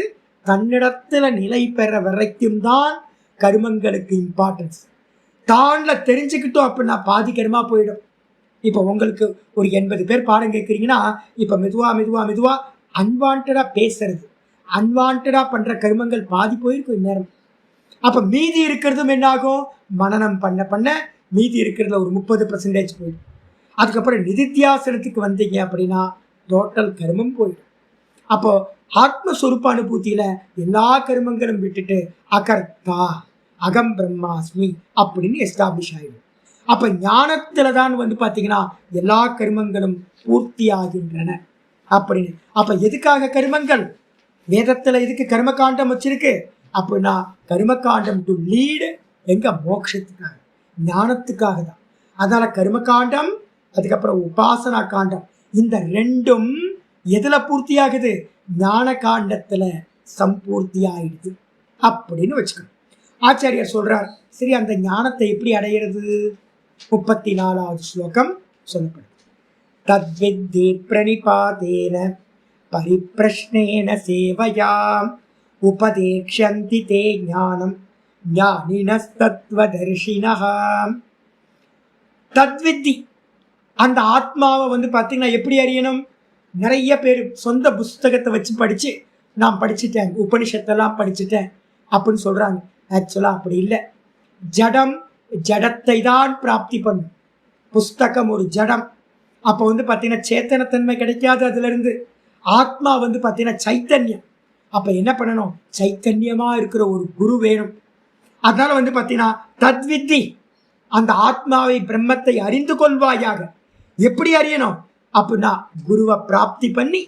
தன்னிடத்துல நிலை பெற வரைக்கும் தான் கருமங்களுக்கு இம்பார்ட்டன்ஸ். தான்ல தெரிஞ்சுக்கிட்டோம் அப்படின்னா பாதி கருமா போயிடும். இப்போ உங்களுக்கு ஒரு 80 பேர் பாடம் கேட்குறீங்கன்னா, இப்போ மெதுவா மெதுவா மெதுவா அன்வான்டா பேசுறது, அன்வான்டா பண்ற கருமங்கள் பாதி போயிருக்கும் இந்நேரம். அப்போ மீதி இருக்கிறதும் என்னாகும், மனனம் பண்ண பண்ண மீதி இருக்கிறதுல ஒரு 30% போயிடும். அதுக்கப்புறம் நிதித்தியாசனத்துக்கு வந்தீங்க அப்படின்னா டோட்டல் கருமம் போயிடும். அப்போ ஆத்மஸ்வரூப அனுபூத்தியில எல்லா கருமங்களும் விட்டுட்டு அகர்த்தா அகம் பிரம்மாஸ்மி அப்படின்னு எஸ்டாப்ளிஷ் ஆகிடும். அப்போ ஞானத்துல தான் வந்து பார்த்தீங்கன்னா எல்லா கருமங்களும் பூர்த்தி ஆகின்றன அப்படின்னு. அப்போ எதுக்காக கருமங்கள், வேதத்தில் எதுக்கு கர்மகாண்டம் வச்சிருக்கு அப்படின்னா, கர்மகாண்டம் டு லீடு எங்க மோட்சத்துக்காக, ஞானத்துக்காக தான். அதனால கர்மகாண்டம், அதுக்கப்புறம் உபாசனா காண்டம், இந்த ரெண்டும் எதுல பூர்த்தி ஆகுது, ஞான காண்டத்துல சம்பூர்த்தி ஆயிடுது அப்படின்னு வச்சுக்கணும். ஆச்சாரியர் சொல்றார். சரி, அந்த ஞானத்தை எப்படி அடையிறது? 34வது ஸ்லோகம் சொல்லப்படுது. தத்வித்தி பிரணிபாதேன பரிப்ரஷ்னேன சேவையாம் உபதேக்ஷந்தி தே ஞானம் ஞானினஸ்தத்வதர்ஷினஹ. தத்வித்தி, அந்த ஆத்மாவை வந்து பார்த்தீங்கன்னா எப்படி அறியணும்? நிறைய பேர் சொந்த புஸ்தகத்தை வச்சு படித்து நான் படிச்சுட்டேன், உபனிஷத்தெல்லாம் படிச்சுட்டேன் அப்படின்னு சொல்கிறாங்க. ஆக்சுவலாக அப்படி இல்லை. ஜடம் ஜடத்தை தான் பிராப்தி பண்ணும். புஸ்தகம் ஒரு ஜடம். அப்போ வந்து பார்த்தீங்கன்னா சேத்தனத்தன்மை கிடைக்காது அதிலிருந்து. ஆத்மா வந்து பார்த்தீங்கன்னா சைத்தன்யம். அப்போ என்ன பண்ணணும், சைத்தன்யமாக இருக்கிற ஒரு குரு வேணும். அதனால வந்து பார்த்தீங்கன்னா தத்வித்தி, அந்த ஆத்மாவை பிரம்மத்தை அறிந்து கொள்வாயாக. எப்படி அறியணும் அப்படின்னா குருவை பிராப்தி பண்ணி,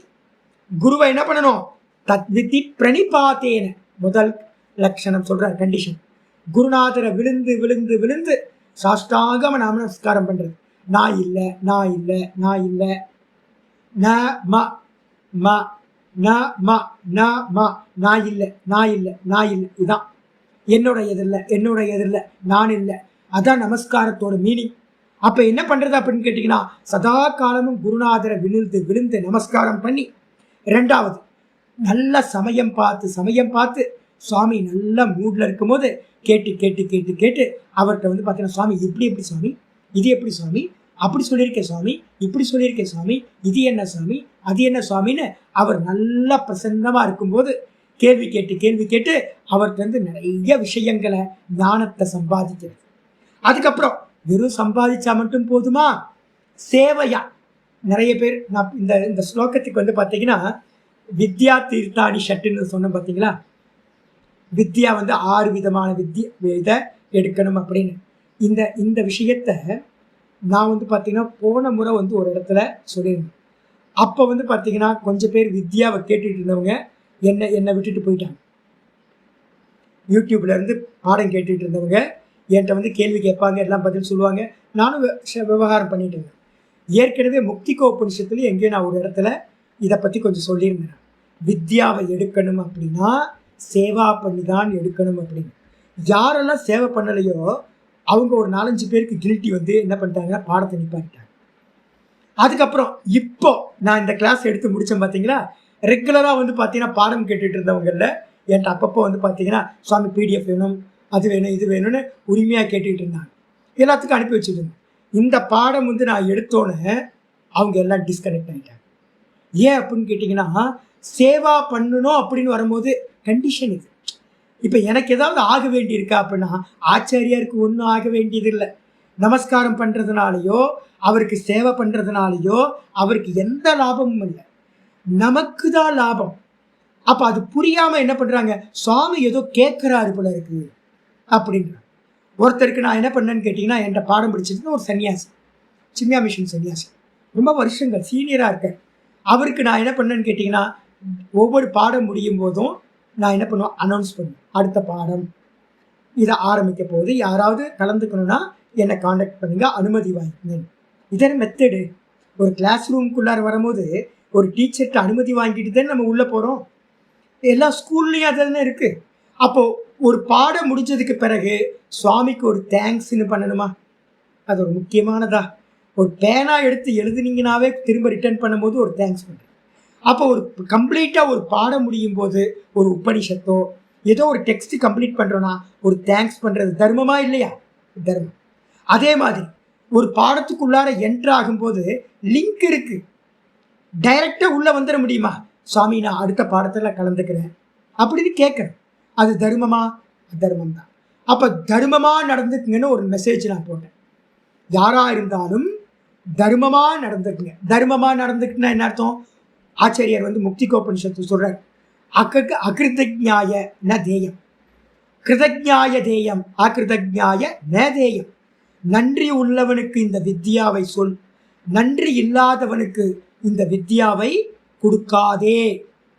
குருவை என்ன பண்ணணும், தத்வித்தி பிரணிபாத்தேன, முதல் லட்சணம் சொல்றார், கண்டிஷன். குருநாதரை விழுந்து விழுந்து விழுந்து சாஷ்டாங்கம நாம நமஸ்காரம் பண்றது. நான் இல்லை நான் இல்லை நான் இல்லை, ந ம ம ந ம ந ம, நான் இல்லை நான் இல்லை நான் இல்லை, இதுதான் என்னோட எதிரில் என்னோட எதிரில் நான் இல்லை. அதான் நமஸ்காரத்தோட மீனிங். அப்போ என்ன பண்ணுறது அப்படின்னு கேட்டிங்கன்னா, சதா காலமும் குருநாதரை விழுந்து விழுந்து நமஸ்காரம் பண்ணி, ரெண்டாவது நல்ல சமயம் பார்த்து சுவாமி நல்ல மூடில் இருக்கும்போது கேட்டு கேட்டு கேட்டு கேட்டு அவர்கிட்ட வந்து பார்த்தீங்கன்னா, சுவாமி இப்படி எப்படி சுவாமி, இது எப்படி சுவாமி, அப்படி சொல்லியிருக்கேன் சுவாமி, இப்படி சொல்லியிருக்கேன் சுவாமி, இது என்ன சுவாமி, அது என்ன சுவாமின்னு அவர் நல்லா பிரசன்னமாக இருக்கும்போது கேள்வி கேட்டு அவர்கிட்ட வந்து நிறைய விஷயங்களை, ஞானத்தை சம்பாதிக்கிறது. அதுக்கப்புறம் வெறும் சம்பாதிச்சா மட்டும் போதுமா, சேவையா. நிறைய பேர் நான் இந்த ஸ்லோகத்துக்கு வந்து பார்த்தீங்கன்னா வித்யா தீர்த்தாணி ஷட்டுன்னு சொன்னேன் பார்த்தீங்களா. வித்யா வந்து 6 விதமான இதை எடுக்கணும் அப்படின்னு. இந்த விஷயத்தை நான் வந்து பார்த்தீங்கன்னா போன முறை வந்து ஒரு இடத்துல சொல்லியிருந்தேன். அப்போ வந்து பார்த்தீங்கன்னா கொஞ்சம் பேர் வித்யாவை கேட்டுட்டு இருந்தவங்க என்னை விட்டுட்டு போயிட்டாங்க. யூடியூப்ல இருந்து பாடம் கேட்டுட்டு இருந்தவங்க என்கிட்ட வந்து கேள்வி கேட்பாங்க, எல்லாம் பதில் சொல்லுவாங்க. நானும் விவகாரம் பண்ணிட்டு இருந்தேன். ஏற்கனவே முக்திகோ உபனிஷத்துலேயும் எங்கேயும் நான் ஒரு இடத்துல இதை பற்றி கொஞ்சம் சொல்லியிருந்தேன். வித்யாவை எடுக்கணும் அப்படின்னா சேவா பண்ணி தான் எடுக்கணும் அப்படின்னு. யாரெல்லாம் சேவை பண்ணலையோ அவங்க ஒரு 4-5 பேருக்கு கில்ட்டி வந்து என்ன பண்ணிட்டாங்கன்னா பாடத்தை நிப்பாட்டிட்டாங்க. அதுக்கப்புறம் இப்போ நான் இந்த கிளாஸ் எடுத்து முடித்தேன் பார்த்தீங்களா, ரெகுலராக வந்து பார்த்தீங்கன்னா பாடம் கேட்டுட்டு இருந்தவங்களில் என்கிட்ட அப்பப்போ வந்து பார்த்தீங்கன்னா சுவாமி பிடிஎஃப் வேணும், அது வேணும், இது வேணும்னு உரிமையாக கேட்டுக்கிட்டு இருந்தாங்க. எல்லாத்துக்கும் அனுப்பி வச்சுருந்தேன். இந்த பாடம் வந்து நான் எடுத்தோன்னே அவங்க எல்லாம் டிஸ்கனெக்ட் ஆகிட்டாங்க. ஏன் அப்படின்னு கேட்டிங்கன்னா, சேவா பண்ணணும் அப்படின்னு வரும்போது கண்டிஷன் இது. இப்போ எனக்கு ஏதாவது ஆக வேண்டியிருக்கா அப்படின்னா ஆச்சாரியாருக்கு ஒன்றும் ஆக வேண்டியதில்லை. நமஸ்காரம் பண்ணுறதுனாலையோ அவருக்கு சேவை பண்ணுறதுனாலையோ அவருக்கு எந்த லாபமும் இல்லை, நமக்கு தான் லாபம். அப்போ அது புரியாமல் என்ன பண்ணுறாங்க, சுவாமி ஏதோ கேட்குறாரு போல இருக்கு அப்படின்ற. ஒருத்தருக்கு நான் என்ன பண்ணேன்னு கேட்டிங்கன்னா, என்கிட்ட பாடம் படிச்சிருக்கேன் ஒரு சன்னியாசி, சின்னியா மிஷன் சன்னியாசி, ரொம்ப வருஷங்கள் சீனியராக இருக்கேன். அவருக்கு நான் என்ன பண்ணேன்னு கேட்டிங்கன்னா, ஒவ்வொரு பாடம் முடியும் போதும் நான் என்ன பண்ணுவேன், அனௌன்ஸ் பண்ணுவேன், அடுத்த பாடம் இதை ஆரம்பிக்க போது யாராவது கலந்துக்கணும்னா என்னை காண்டாக்ட் பண்ணுங்க, அனுமதி வாங்கிக்கங்க. இதே மெத்தடு. ஒரு கிளாஸ் ரூம்குள்ளார வரும்போது ஒரு டீச்சர்கிட்ட அனுமதி வாங்கிட்டு தான் நம்ம உள்ளே போகிறோம். எல்லா ஸ்கூல்லையும் அது தானே இருக்குது. அப்போது ஒரு பாடம் முடிஞ்சதுக்கு பிறகு சுவாமிக்கு ஒரு தேங்க்ஸ்ன்னு பண்ணணுமா? அது ஒரு முக்கியமானதா? ஒரு பேனா எடுத்து எழுதுனீங்கன்னாவே திரும்ப ரிட்டர்ன் பண்ணும்போது ஒரு தேங்க்ஸ் பண்ணுறேன். அப்போ ஒரு கம்ப்ளீட்டாக ஒரு பாடம் முடியும் போது ஒரு உபனிஷத்தோ ஏதோ ஒரு டெக்ஸ்ட் கம்ப்ளீட் பண்ணுறோன்னா ஒரு தேங்க்ஸ் பண்ணுறது தர்மமா இல்லையா? தர்மம். அதே மாதிரி ஒரு பாடத்துக்குள்ளார என்ட்ரு ஆகும்போது லிங்க் இருக்குது, டைரெக்டாக உள்ளே வந்துட முடியுமா? சுவாமி நான் அடுத்த பாடத்தில் கலந்துக்கிறேன் அப்படின்னு கேட்குறேன். அது தர்மமா? தர்மம் தான். அப்போ தர்மமாக நடந்துக்குங்கன்னு ஒரு மெசேஜ் நான் போட்டேன். யாராக இருந்தாலும் தர்மமாக நடந்துக்குங்க. தர்மமாக நடந்துக்குன்னா என்ன அர்த்தம்? ஆச்சாரியர் வந்து முக்திகோபனிஷத்து சொல்கிறார், அகிருதஜ்ஞாய ந தேயம், கிருதஜ்ஞாய தேயம், அகிருதஜ்ஞாய ந தேயம். நன்றி உள்ளவனுக்கு இந்த வித்யாவை சொல், நன்றி இல்லாதவனுக்கு இந்த வித்யாவை கொடுக்காதே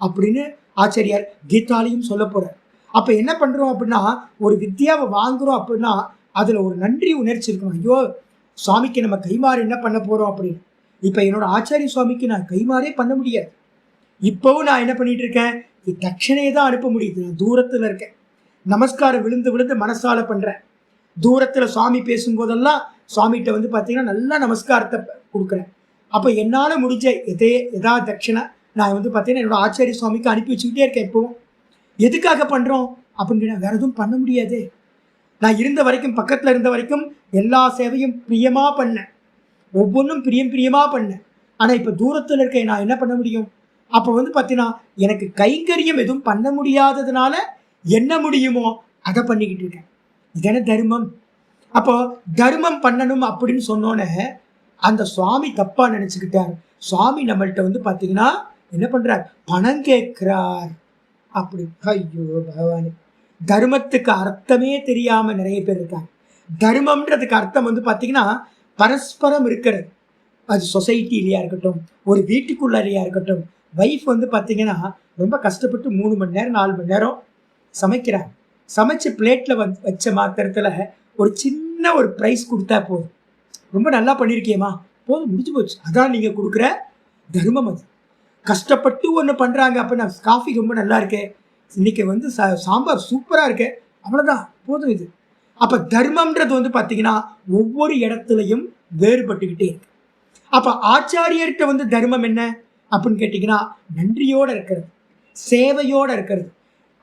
அப்படின்னு ஆச்சாரியார் கீதாலையும் சொல்ல போகிறார். அப்போ என்ன பண்ணுறோம் அப்படின்னா, ஒரு வித்யாவை வாங்குகிறோம் அப்படின்னா அதில் ஒரு நன்றி உணர்ச்சி இருக்கணும். ஐயோ சுவாமிக்கு நம்ம கைமாறு என்ன பண்ண போகிறோம் அப்படின்னு. இப்போ என்னோட ஆச்சாரிய சுவாமிக்கு நான் கைமாறே பண்ண முடியாது. இப்போவும் நான் என்ன பண்ணிட்டு இருக்கேன், தட்சணையை தான் அனுப்ப முடியுது. நான் தூரத்தில் இருக்கேன், நமஸ்காரம் விழுந்து விழுந்து மனசால பண்ணுறேன். தூரத்தில் சுவாமி பேசும்போதெல்லாம் சுவாமிகிட்ட வந்து பார்த்தீங்கன்னா நல்லா நமஸ்காரத்தை கொடுக்குறேன். அப்போ என்னால் முடிஞ்ச எதா தட்சணை நான் வந்து பார்த்தீங்கன்னா என்னோட ஆச்சாரிய சுவாமிக்கு அனுப்பி வச்சுக்கிட்டே இருக்கேன். இப்போவும் எதுக்காக பண்ணுறோம் அப்படின்னு வேறு எதுவும் பண்ண முடியாது. நான் இருந்த வரைக்கும், பக்கத்தில் இருந்த வரைக்கும் எல்லா சேவையும் பிரியமாக பண்ணேன், ஒவ்வொன்றும் பிரியமாக பண்ணேன். ஆனால் இப்போ தூரத்தில் இருக்க நான் என்ன பண்ண முடியும்? அப்போ வந்து பார்த்தீங்கன்னா எனக்கு கைங்கரியம் எதுவும் பண்ண முடியாததுனால என்ன முடியுமோ அதை பண்ணிக்கிட்டு இருக்கேன். இதான தர்மம். அப்போ தர்மம் பண்ணணும் அப்படின்னு சொன்னோன்னே அந்த சுவாமி தப்பா நினைச்சுக்கிட்டார். சுவாமி நம்மள்கிட்ட வந்து பார்த்தீங்கன்னா என்ன பண்றார், பணம் கேட்கிறார் அப்படி. ஐயோ பகவானே, தர்மத்துக்கு அர்த்தமே தெரியாம நிறைய பேர் இருக்காங்க. தர்மம்ன்றதுக்கு அர்த்தம் வந்து பார்த்தீங்கன்னா பரஸ்பரம் இருக்கிறது. அது சொசைட்டிலையா இருக்கட்டும், ஒரு வீட்டுக்குள்ளாரையா இருக்கட்டும். வைஃப் வந்து பார்த்தீங்கன்னா ரொம்ப கஷ்டப்பட்டு 3 மணி நேரம் 4 மணி நேரம் சமைக்கிறாங்க. சமைச்சு பிளேட்டில் வச்ச மாத்திரத்தில் ஒரு சின்ன ஒரு ப்ரைஸ் கொடுத்தா போதும், ரொம்ப நல்லா பண்ணியிருக்கேம்மா, போதும், முடிஞ்சு போச்சு. அதான் நீங்கள் கொடுக்குற தர்மம். அது கஷ்டப்பட்டு ஒன்று பண்ணுறாங்க. அப்போ நான் காஃபி ரொம்ப நல்லா இருக்கே, இன்றைக்கி வந்து சாம்பார் சூப்பராக இருக்கே, அவ்வளோதான், போதும் இது. அப்போ தர்மம்ன்றது வந்து பார்த்தீங்கன்னா ஒவ்வொரு இடத்துலையும் வேறுபட்டுக்கிட்டே இருக்கு. அப்போ ஆச்சாரியர்கிட்ட வந்து தர்மம் என்ன அப்படின்னு கேட்டிங்கன்னா நன்றியோடு இருக்கிறது, சேவையோடு இருக்கிறது.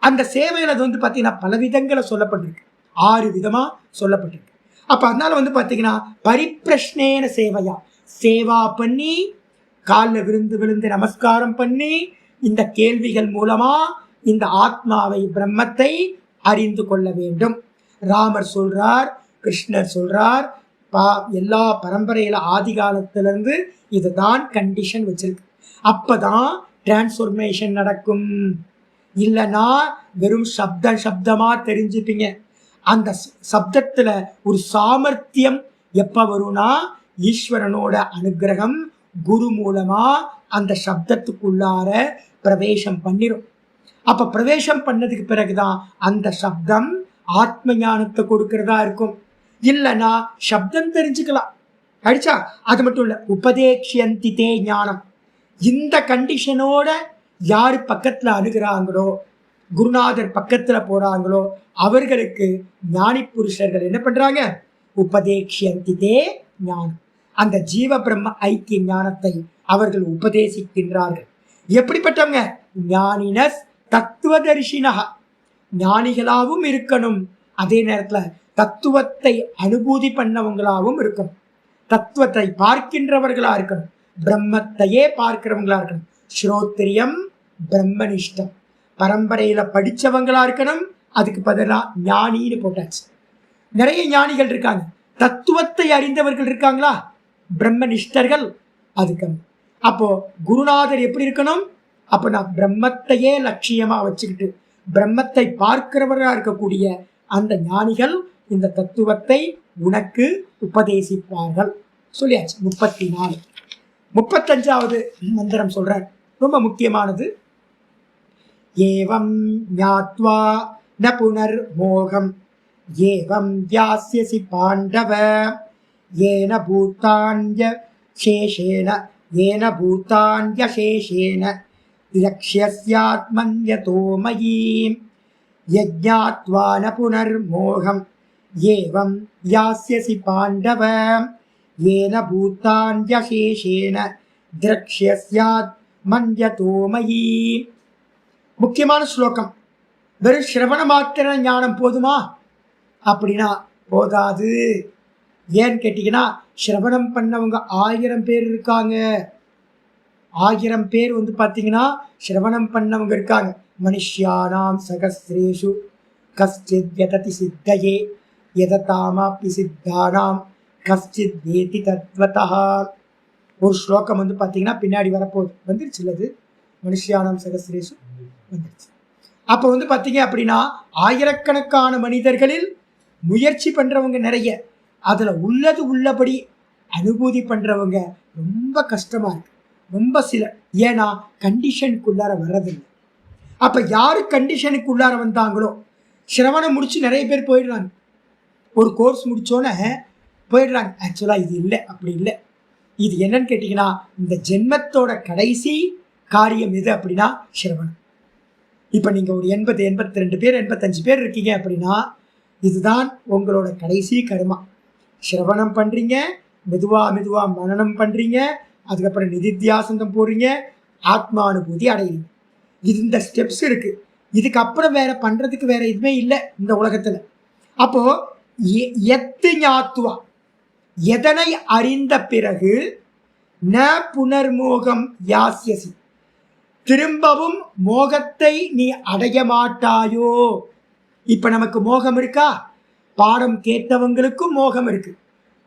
அந்த சேவையில் அது வந்து பார்த்தீங்கன்னா பல விதங்களை சொல்லப்பட்டிருக்கு, 6 விதமாக சொல்லப்பட்டிருக்கு. அப்போ அதனால வந்து பார்த்தீங்கன்னா பரிப்பிரஷ்னேன சேவையா, சேவா பண்ணி காலில் விழுந்து நமஸ்காரம் பண்ணி இந்த கேள்விகள் மூலமா இந்த ஆத்மாவை, பிரம்மத்தை அறிந்து கொள்ள வேண்டும். ராமர் சொல்றார், கிருஷ்ணர் சொல்றார், எல்லா பரம்பரையில ஆதி காலத்திலிருந்து இதுதான் கண்டிஷன் வச்சிருக்கு. அப்பதான் டிரான்ஸ்ஃபர்மேஷன் நடக்கும். இல்லைன்னா வெறும் சப்தமா தெரிஞ்சுப்பீங்க. அந்த சப்தத்துல ஒரு சாமர்த்தியம் எப்ப வரும்னா ஈஸ்வரனோட அனுகிரகம் குரு மூலமா அந்த சப்தத்துக்குள்ளார பிரவேசம் பண்ணிடும். அப்ப பிரவேசம் பண்ணதுக்கு பிறகுதான் அந்த சப்தம் ஆத்ம ஞானத்தை கொடுக்கறதா இருக்கும். இல்லைன்னா சப்தம் தெரிஞ்சுக்கலாம், அடிச்சா அது மட்டும் இல்லை, உபதேக்ஷந்தி தே ஞானம். இந்த கண்டிஷனோட யாரு பக்கத்துல அணுகிறாங்களோ, குருநாதர் பக்கத்துல போறாங்களோ அவர்களுக்கு ஞானி புருஷர்கள் என்ன பண்றாங்க, உபதேக்ஷந்தி தே ஞானம், அந்த ஜீவ பிரம்ம ஐக்கிய ஞானத்தை அவர்கள் உபதேசிக்கின்றார்கள். எப்படிப்பட்டவங்க, ஞானினஸ் தத்துவதரிசினா, ஞானிகளாகவும் இருக்கணும், அதே நேரத்துல தத்துவத்தை அனுபூதி பண்ணவங்களாகவும் இருக்கணும், தத்துவத்தை பார்க்கின்றவர்களா இருக்கணும், பிரம்மத்தையே பார்க்கிறவங்களா இருக்கணும். ஸ்ரோத்ரியம் பிரம்மனிஷ்டம், பரம்பரையில படிச்சவங்களா இருக்கணும், அதுக்கு பதிலாக ஞானின்னு போட்டாச்சு. நிறைய ஞானிகள் இருக்காங்க, தத்துவத்தை அறிந்தவர்கள் இருக்காங்களா, பிரம்மனிஷ்டர்கள், அது கம்மி. அப்போ குருநாதர் எப்படி இருக்கணும்? அப்போ நான் பிரம்மத்தையே லட்சியமாக வச்சுக்கிட்டு பிரம்மத்தை பார்க்கிறவராக இருக்கக்கூடிய அந்த ஞானிகள் இந்த தத்துவத்தை உனக்கு உபதேசிப்பார்கள். சொல்லியாச்சு. 34. 35வது மந்திரம் சொல்றார், ரொம்ப முக்கியமானது. ஏவம் ஞாத்வா ந புனர் மோகம் ஏவம் யாஸ்யசி பாண்டவ ஏன பூதான்ய சேஷேன ஏன பூதான்ய சேஷேன லக்ஷ்யஸ்யாத்மன்யதோ மயீம் யஜ்ஞாத்வா ந புனர்மோகம் ஏவம் யாஸ்யசி பாண்டவ ஏன பூதான்யசேஷேன திரக்ஷ்யஸ்யாத்மன்யதோ மயீம். முக்கியமான ஸ்லோகம். வெறும் சிரவண மாத்திர ஞானம் போதுமா அப்படின்னா போதாது. ஏன்னு கேட்டீங்கன்னா, சிரவணம் பண்ணவங்க 1000 பேர் இருக்காங்க. 1000 பேர் பார்த்தீங்கன்னா சிரவணம் பண்ணவங்க இருக்காங்க. மனுஷ்யானாம் சகஸ்ரேஷு கஷ்டித் யததி சித்தயே யததாமாப்தி சித்தானாம் கஷ்டித் வேதி தத்வதா. ஒரு ஸ்லோகம் பார்த்தீங்கன்னா பின்னாடி வரப்போகுது, வந்துருச்சு இல்லது, மனுஷ்யானாம் சகஸ்ரேஷு வந்துருச்சு. அப்போ பார்த்தீங்க அப்படின்னா ஆயிரக்கணக்கான மனிதர்களில் முயற்சி பண்ணுறவங்க நிறைய, அதில் உள்ளது உள்ளபடி அனுபூதி பண்ணுறவங்க ரொம்ப கஷ்டமாக இருக்கு, ரொம்ப சிலர். ஏன்னா கண்டிஷனுக்குள்ளார வர்றதில்லை. அப்போ யார் கண்டிஷனுக்குள்ளார வந்தாங்களோ, சிரவணம் முடித்து நிறைய பேர் போயிடுறாங்க, ஒரு கோர்ஸ் முடித்தோன்னே போயிடுறாங்க. ஆக்சுவலாக இது இல்லை, அப்படி இல்லை. இது என்னன்னு கேட்டிங்கன்னா, இந்த ஜென்மத்தோட கடைசி காரியம் எது அப்படின்னா சிரவணம். இப்போ நீங்கள் ஒரு 80, 82 பேர், 85 பேர் இருக்கீங்க அப்படின்னா இதுதான் உங்களோட கடைசி கர்மா. சிரவணம் பண்ணுறீங்க, மெதுவாக மனனம் பண்ணுறீங்க, அதுக்கப்புறம் நிதித்தியாசனம் போடுறீங்க, ஆத்மானுபூதி அடையுங்க. இது இந்த ஸ்டெப்ஸ் இருக்குது. இதுக்கப்புறம் வேற பண்ணுறதுக்கு வேற எதுவுமே இல்லை இந்த உலகத்தில். அப்போது எத்து ஞாத்துவா, எதனை அறிந்த பிறகு ந புனர்மோகம் யாஸ்யசி, திரும்பவும் மோகத்தை நீ அடைய மாட்டாயோ. இப்போ நமக்கு மோகம் இருக்கா? பாடம் கேட்டவங்களுக்கும் மோகம் இருக்கு,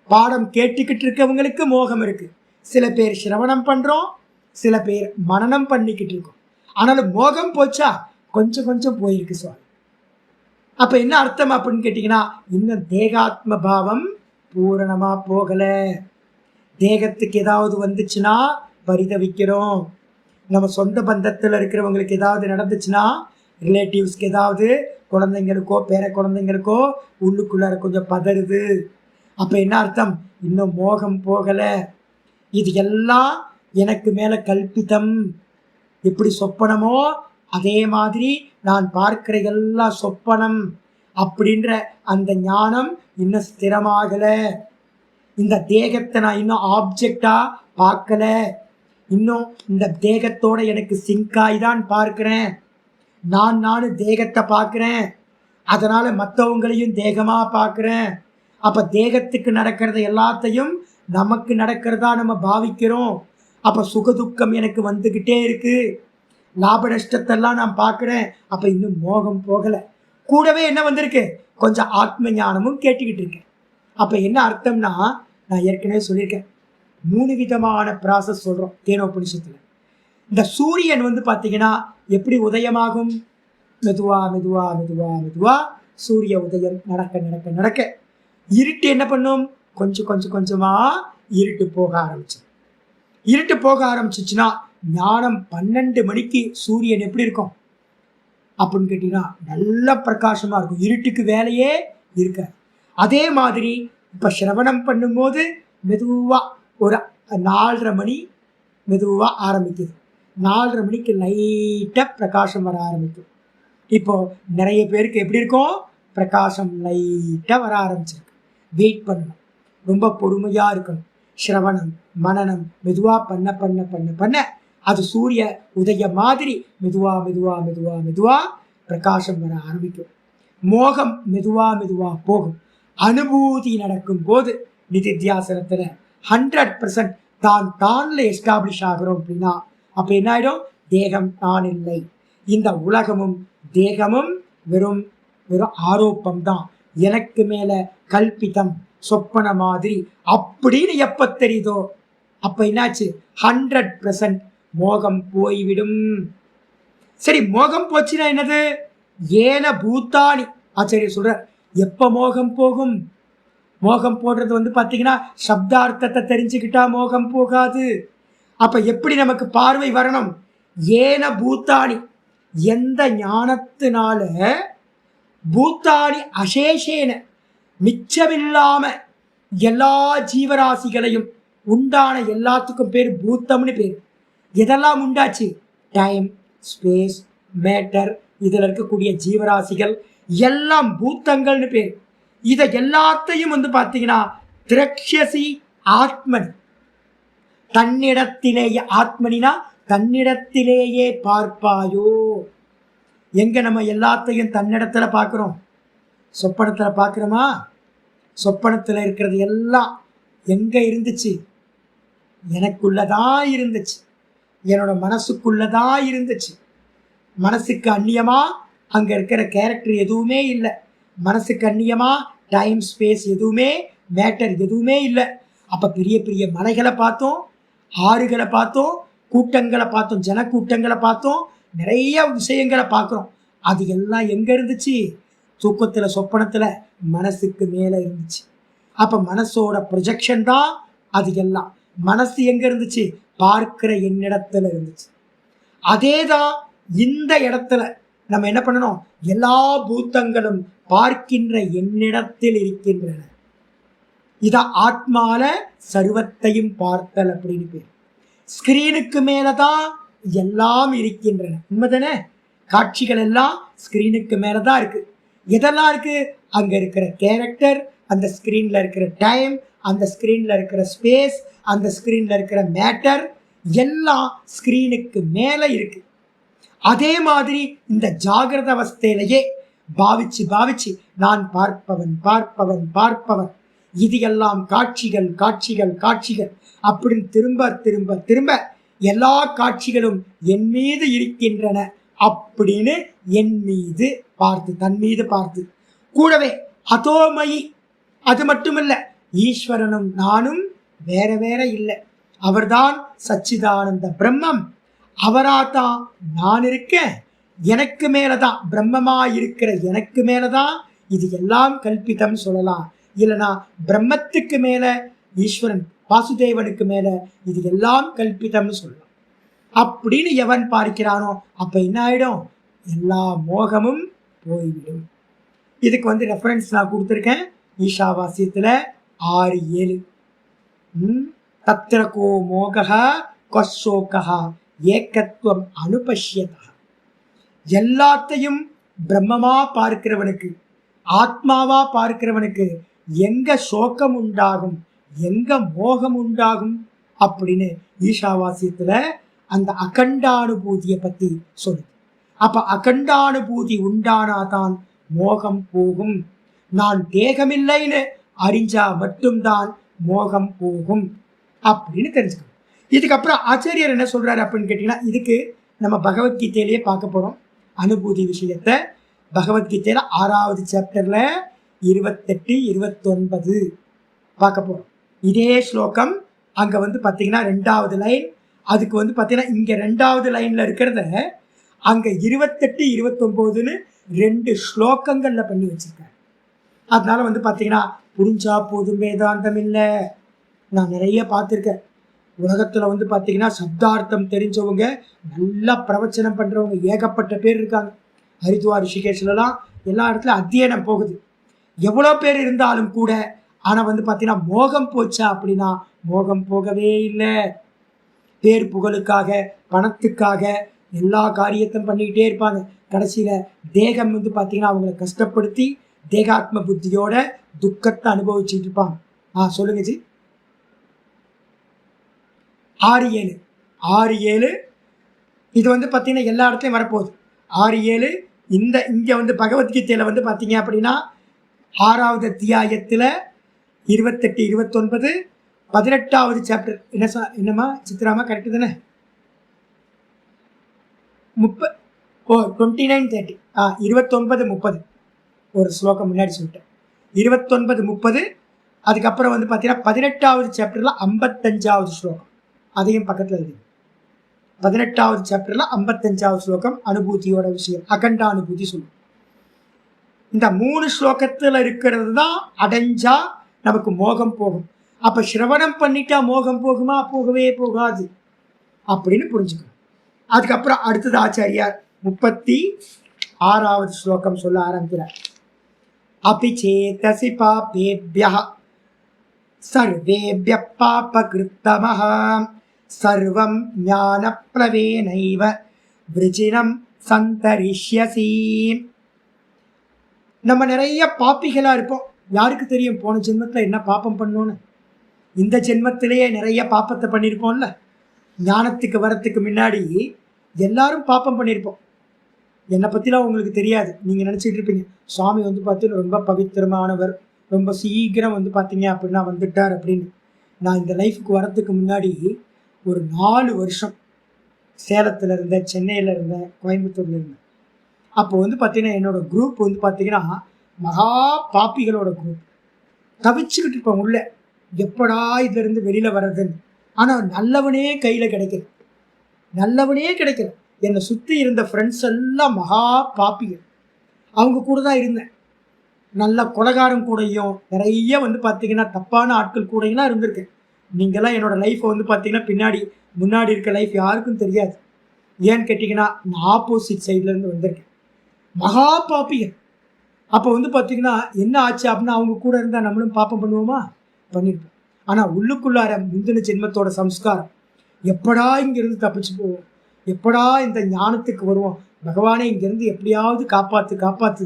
பாடம் கேட்டுக்கிட்டு இருக்கவங்களுக்கு மோகம் இருக்கு. சில பேர் சிரவணம் பண்ணுறோம், சில பேர் மனனம் பண்ணிக்கிட்டு இருக்கோம். ஆனாலும் மோகம் போச்சா? கொஞ்சம் கொஞ்சம் போயிருக்கு சுவாமி. அப்போ என்ன அர்த்தம் அப்படின்னு கேட்டிங்கன்னா, இன்னும் தேகாத்ம பாவம் பூரணமாக போகலை. தேகத்துக்கு ஏதாவது வந்துச்சுன்னா பரிதவிக்கிறோம். நம்ம சொந்த பந்தத்தில் இருக்கிறவங்களுக்கு ஏதாவது நடந்துச்சுன்னா, ரிலேட்டிவ்ஸ்க்கு ஏதாவது, குழந்தைங்களுக்கோ பேர குழந்தைங்களுக்கோ உள்ளுக்குள்ளார கொஞ்சம் பதறுது. அப்போ என்ன அர்த்தம்? இன்னும் மோகம் போகலை. இது எல்லாம் எனக்கு மேலே கல்பிதம். எப்படி சொப்பனமோ அதே மாதிரி நான் பார்க்கிற எல்லாம் சொப்பனம் அப்படின்ற அந்த ஞானம் இன்னும் ஸ்திரமாகலை. இந்த தேகத்தை நான் இன்னும் ஆப்ஜெக்டாக பார்க்கல, இன்னும் இந்த தேகத்தோட எனக்கு சிங்காய் தான் பார்க்குறேன். நானும் தேகத்தை பார்க்குறேன், அதனால் மற்றவங்களையும் தேகமாக பார்க்குறேன். அப்போ தேகத்துக்கு நடக்கிறத எல்லாத்தையும் நமக்கு நடக்கிறதா நம்ம பாவிக்கிறோம். அப்போ சுகதுக்கம் எனக்கு வந்துக்கிட்டே இருக்குது, லாப நஷ்டத்தெல்லாம் நான் பார்க்குறேன். அப்போ இன்னும் மோகம் போகலை. கூடவே என்ன வந்திருக்கு? கொஞ்சம் ஆத்ம ஞானமும் கேட்டுக்கிட்டு இருக்கேன். அப்போ என்ன அர்த்தம்னா, நான் ஏற்கனவே சொல்லியிருக்கேன், 3 விதமான ப்ராசஸ் சொல்கிறோம் தேனோபனிஷத்தில். இந்த சூரியன் பார்த்தீங்கன்னா எப்படி உதயமாகும்? மெதுவா சூரிய உதயம் நடக்க நடக்க நடக்க இருட்டு என்ன பண்ணும்? கொஞ்சமாக இருட்டு போக ஆரம்பிச்சு. இருட்டு போக ஆரம்பிச்சிச்சுன்னா ஞானம் 12 மணிக்கு சூரியன் எப்படி இருக்கும் அப்படின்னு கேட்டிங்கன்னா நல்ல பிரகாசமாக இருக்கும், இருட்டுக்கு வேலையே இருக்காது. அதே மாதிரி இப்போ சிரவணம் பண்ணும்போது மெதுவாக ஒரு 4:30 மணி மெதுவாக ஆரம்பிக்குது. 4:30 மணிக்கு லைட்டாக பிரகாசம் வர ஆரம்பிக்கும். இப்போது நிறைய பேருக்கு எப்படி இருக்கும்? பிரகாசம் லைட்டாக வர ஆரம்பிச்சிருக்கு. வெயிட் பண்ணணும், ரொம்ப பொறுமையாக இருக்கணும். சிரவணம் மனனம் மெதுவாக பண்ண பண்ண பண்ண பண்ண அது சூரிய உதயம் மாதிரி மெதுவாக பிரகாசம் வர ஆரம்பிக்கும். மோகம் மெதுவாக போகும். அனுபூதி நடக்கும் போது நிதித்தியாசனத்தில் 100% தான்ல எஸ்டாப்ளிஷ் ஆகிறோம் அப்படின்னா அப்போ என்ன ஆகிடும்? தேகம் நான் இல்லை, இந்த உலகமும் தேகமும் வெறும் வெறும் ஆரோப்பம் தான், எனக்கு மேல கல்பிதம், சொப்பன மாதிரி அப்படின்னு எப்ப தெரியுதோ அப்ப என்னாச்சு, 100% மோகம் போய்விடும். சரி, மோகம் போச்சுன்னா என்னது, ஏன பூத்தானி ஆச்சரிய சொல்ற. எப்ப மோகம் போகும், மோகம் போடுறது பாத்தீங்கன்னா சப்தார்த்தத்தை தெரிஞ்சுக்கிட்டா மோகம் போகாது. அப்ப எப்படி நமக்கு பார்வை வரணும், ஏன பூத்தானி, எந்த ஞானத்தினால, பூத்தானி அசேஷேன மிச்சமில்லாம எல்லா ஜீவராசிகளையும் உண்டான எல்லாத்துக்கும் பேர் பூத்தம்னு பேர். எதெல்லாம் உண்டாச்சு, டைம், ஸ்பேஸ், மேட்டர், இதுல இருக்கக்கூடிய ஜீவராசிகள் எல்லாம் பூத்தங்கள்னு பேர். இதை எல்லாத்தையும் பார்த்தீங்கன்னா திரக்ஷசி ஆத்மன், தன்னிடத்திலேயே, ஆத்மனினா தன்னிடத்திலேயே பார்ப்பாயோ. எங்க நம்ம எல்லாத்தையும் தன்னிடத்துல பார்க்கிறோம், சொப்பனத்துல பார்க்கிறோமா? சொப்பனத்துல இருக்கிறது எல்லாம் எங்க இருந்துச்சு, எனக்குள்ளதான் இருந்துச்சு, என்னோட மனசுக்குள்ளதான் இருந்துச்சு. மனசுக்கு அந்நியமா அங்க இருக்கிற கேரக்டர் எதுவுமே இல்லை, மனசுக்கு அந்நியமா டைம் ஸ்பேஸ் எதுவுமே, மேட்டர் எதுவுமே இல்லை. அப்ப பெரிய பெரிய மலைகளை பார்த்தோம், ஆறுகளை பார்த்தோம், கூட்டங்களை பார்த்தோம், ஜனக்கூட்டங்களை பார்த்தோம், நிறைய விஷயங்களை பார்க்குறோம். அது எல்லாம் எங்க இருந்துச்சு, தூக்கத்துல சொப்பனத்துல மனசுக்கு மேல இருந்துச்சு. அப்ப மனசோட ப்ரொஜெக்ஷன் தான் அது எல்லாம். மனசு எங்க இருந்துச்சு, பார்க்கிற என்னிடத்துல இருந்துச்சு. அதேதான் இந்த இடத்துல நம்ம என்ன பண்ணணும், எல்லா பூத்தங்களும் பார்க்கின்ற என்னிடத்தில் இருக்கின்றன. இத ஆத்மால சர்வத்தையும் பார்த்தல் அப்படின்னு பேர். ஸ்கிரீனுக்கு மேலதான் எல்லாம் இருக்கின்றன, உண்மைதானே? காட்சிகள் எல்லாம் ஸ்கிரீனுக்கு மேலதான் இருக்கு. எதெல்லாம் இருக்கு, அங்க இருக்கிற கேரக்டர், அந்த ஸ்கிரீன்ல இருக்கிற டைம், அந்த ஸ்கிரீன்ல இருக்கிற ஸ்பேஸ், அந்த ஸ்கிரீன்ல இருக்கிற மேட்டர் எல்லாம் ஸ்கிரீனுக்கு மேல இருக்கு. அதே மாதிரி இந்த ஜாகிரத அவஸ்தையிலேயே பாவிச்சு பாவிச்சு நான் பார்ப்பவன் பார்ப்பவன் பார்ப்பவன், இது எல்லாம் காட்சிகள் காட்சிகள் காட்சிகள் அப்படின்னு திரும்ப திரும்ப திரும்ப எல்லா காட்சிகளும் என் மீது இருக்கின்றன அப்படின்னு என் மீது பார்த்து, தன் மீது பார்த்து, கூடவே அதோமயி, அது மட்டுமில்ல, ஈஸ்வரனும் நானும் வேற வேற இல்லை, அவர்தான் சச்சிதானந்த பிரம்மம், அவராதான் நான் இருக்கேன், எனக்கு மேலதான் பிரம்மமா இருக்கிற எனக்கு மேலதான் இது எல்லாம் கல்பிதம் சொல்லலாம். இல்லைனா பிரம்மத்துக்கு மேல ஈஸ்வரன் வாசுதேவனுக்கு மேல இது எல்லாம் கல்பிதம்னு சொல்லலாம். அப்படின்னு எவன் பார்க்கிறானோ அப்ப என்ன ஆயிடும், எல்லா மோகமும் போய்விடும். இதுக்கு ரெஃபரன்ஸ் நான் கொடுத்துருக்கேன், ஈஷாவாசியத்துல 6-7. தத்ரகோ மோகா கொசோகா ஏகத்துவம் அனுபஷ்யதா. எல்லாத்தையும் பிரம்மமா பார்க்கிறவனுக்கு, ஆத்மாவா பார்க்கிறவனுக்கு எங்க சோகம் உண்டாகும், எங்க மோகம் உண்டாகும் அப்படின்னு ஈஷாவாசியத்துல அந்த அகண்டானுபூதியை பத்தி சொல்லு. அப்ப அகண்டானுபூதி உண்டானாதான் மோகம் போகும். நான் தேகமில்லைன்னு அறிஞ்சா மட்டும்தான் மோகம் போகும் அப்படின்னு தெரிஞ்சுக்கணும். இதுக்கப்புறம் ஆச்சாரியர் என்ன சொல்றாரு அப்படின்னு கேட்டீங்கன்னா, இதுக்கு நம்ம பகவத்கீதையிலேயே பார்க்க போறோம் அனுபூதி விஷயத்தை. பகவத்கீதையில 6வது சாப்டர்ல 28-29 பார்க்க போறோம். இதே ஸ்லோகம் அங்க பார்த்தீங்கன்னா 2வது லைன், அதுக்கு பார்த்தீங்கன்னா இங்க 2வது லைன்ல இருக்கிறத அங்க 28-29ன்னு 2 ஸ்லோகங்கள்ல பண்ணி வச்சிருக்காரு. அதனால பார்த்தீங்கன்னா புரிஞ்சா போதும் வேதாந்தம் இல்லை. நான் நிறைய பார்த்துருக்கேன் உலகத்துல பார்த்தீங்கன்னா சப்தார்த்தம் தெரிஞ்சவங்க, நல்லா பிரவச்சனம் பண்றவங்க ஏகப்பட்ட பேர் இருக்காங்க. ஹரித்வார் ரிஷிகேஷ்லாம் எல்லா இடத்துல அத்தியனம் போகுது. எவ்வளோ பேர் இருந்தாலும் கூட ஆனா பார்த்தீங்கன்னா மோகம் போச்சா அப்படின்னா மோகம் போகவே இல்லை. பேர் புகழுக்காக பணத்துக்காக எல்லா காரியத்தையும் பண்ணிக்கிட்டே இருப்பாங்க. கடைசியில தேகம் பார்த்தீங்கன்னா அவங்களை கஷ்டப்படுத்தி தேகாத்ம புத்தியோட துக்கத்தை அனுபவிச்சுட்டு இருப்பாங்க. சொல்லுங்க ஜி. 6-7 இது பார்த்தீங்கன்னா எல்லா இடத்துலையும் வரப்போகுது. 6-7 இந்த இங்கே பகவத்கீதையில் பார்த்தீங்க அப்படின்னா 6வது அத்தியாயத்தில் 28-29, 18வது சாப்டர் என்னம்மா சித்ராமா கரெக்டு தானே? 29-30 29-30 ஒரு ஸ்லோகம் முன்னாடி சொல்லிட்டேன். 29, 30. அதுக்கப்புறம் வந்து பார்த்தீங்கன்னா 18வது சாப்டரில் 55வது ஸ்லோகம், அதையும் பக்கத்தில் எழுதி. 18வது சாப்டரில் 55வது ஸ்லோகம் அனுபூதியோட விஷயம், அகண்ட அனுபூதி சொல்லும். இந்த 3 ஸ்லோகத்தில் இருக்கிறது தான் அடைஞ்சா நமக்கு மோகம் போகும். அப்போ சிரவணம் பண்ணிட்டா மோகம் போகுமா? போகவே போகாது அப்படின்னு புரிஞ்சுக்கணும். அதுக்கப்புறம் அடுத்தது ஆச்சாரியார் 36வது ஸ்லோகம் சொல்ல ஆரம்பிக்கிறார். அபி சேதசி பாபேப்யः சர்வேப்யः பாபகிருத்தமः சர்வம் ஞானப்ளவேனைவ விருஜினம் சந்தரிஷ்யசி. நம்ம நிறைய பாப்பிகளா இருப்போம். யாருக்கு தெரியும் போன ஜென்மத்தில் என்ன பாப்பம் பண்ணோன்னு? இந்த ஜென்மத்திலேயே நிறைய பாப்பத்தை பண்ணியிருப்போம்ல. ஞானத்துக்கு வரத்துக்கு முன்னாடி எல்லாரும் பாப்பம் பண்ணியிருப்போம். என்னை பற்றிலாம் உங்களுக்கு தெரியாது. நீங்கள் நினச்சிட்டு இருப்பீங்க சுவாமி வந்து பார்த்தீங்கன்னா ரொம்ப பவித்திரமானவர், ரொம்ப சீக்கிரம் வந்து பார்த்தீங்க அப்படின்னா வந்துட்டார் அப்படின்னு. நான் இந்த லைஃபுக்கு வரத்துக்கு முன்னாடி ஒரு 4 வருஷம் சேலத்தில் இருந்தேன், சென்னையில் இருந்தேன், கோயம்புத்தூரில் இருந்தேன். அப்போ வந்து பார்த்தீங்கன்னா என்னோடய குரூப் வந்து பார்த்தீங்கன்னா மகா பாப்பிகளோட குரூப். தவிச்சுக்கிட்டு இருப்பேன் உள்ள, எப்படா இதுலேருந்து வெளியில் வர்றதுன்னு. ஆனால் நல்லவனே கையில் கிடைக்கல, நல்லவனே கிடைக்கல. என்னை சுற்றி இருந்த ஃப்ரெண்ட்ஸ் எல்லாம் மகா பாப்பிகள். அவங்க கூட தான் இருந்தேன். நல்ல கொலகாரம் கூடையும் நிறைய வந்து பார்த்தீங்கன்னா தப்பான ஆட்கள் கூடையெல்லாம் இருந்திருக்கேன். நீங்கள்லாம் என்னோடய லைஃப்பை வந்து பார்த்தீங்கன்னா பின்னாடி முன்னாடி இருக்க லைஃப் யாருக்கும் தெரியாது. ஏன்னு கேட்டிங்கன்னா நான் ஆப்போசிட் சைட்லேருந்து வந்திருக்கேன். மகா பாப்பிகள். அப்போ வந்து பார்த்தீங்கன்னா என்ன ஆச்சு அப்படின்னா அவங்க கூட இருந்தால் நம்மளும் பாப்பம் பண்ணுவோமா? பண்ணியிருப்போம். ஆனால் உள்ளுக்குள்ளார முந்தின ஜென்மத்தோட சம்ஸ்காரம், எப்படா இங்கேருந்து தப்பிச்சு போவோம், எப்படா இந்த ஞானத்துக்கு வருவோம், பகவானே இங்கேருந்து எப்படியாவது காப்பாற்று காப்பாற்று,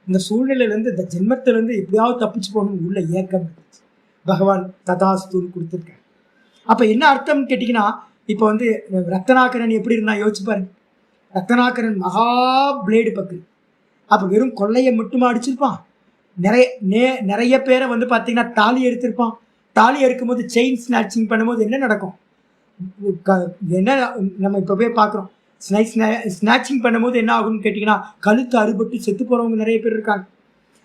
இந்த சூழ்நிலையிலேருந்து இந்த ஜென்மத்திலேருந்து எப்படியாவது தப்பிச்சு போகணும்னு உள்ள ஏக்கம் இருந்துச்சு. பகவான் ததாஸ்துன்னு கொடுத்துருக்கேன். அப்போ என்ன அர்த்தம்னு கேட்டிங்கன்னா, இப்போ வந்து ரத்தனாகரன் எப்படி இருந்தா யோசிச்சு பாருங்க. ரத்தனாகரன் மகா பிளேடு பக்கு. அப்போ வெறும் கொள்ளையை மட்டுமா அடிச்சிருப்பான்? நிறைய பேரை வந்து பார்த்தீங்கன்னா தாலி எடுத்திருப்பான். தாலி எடுக்கும்போது செயின் ஸ்நாச்சிங் பண்ணும்போது என்ன நடக்கும்? என்ன நம்ம இப்போ போய் பார்க்குறோம். ஸ்நாச்சிங் பண்ணும்போது என்ன ஆகும்னு கேட்டிங்கன்னா கழுத்து அறுபட்டு செத்து போகிறவங்க நிறைய பேர் இருக்காங்க.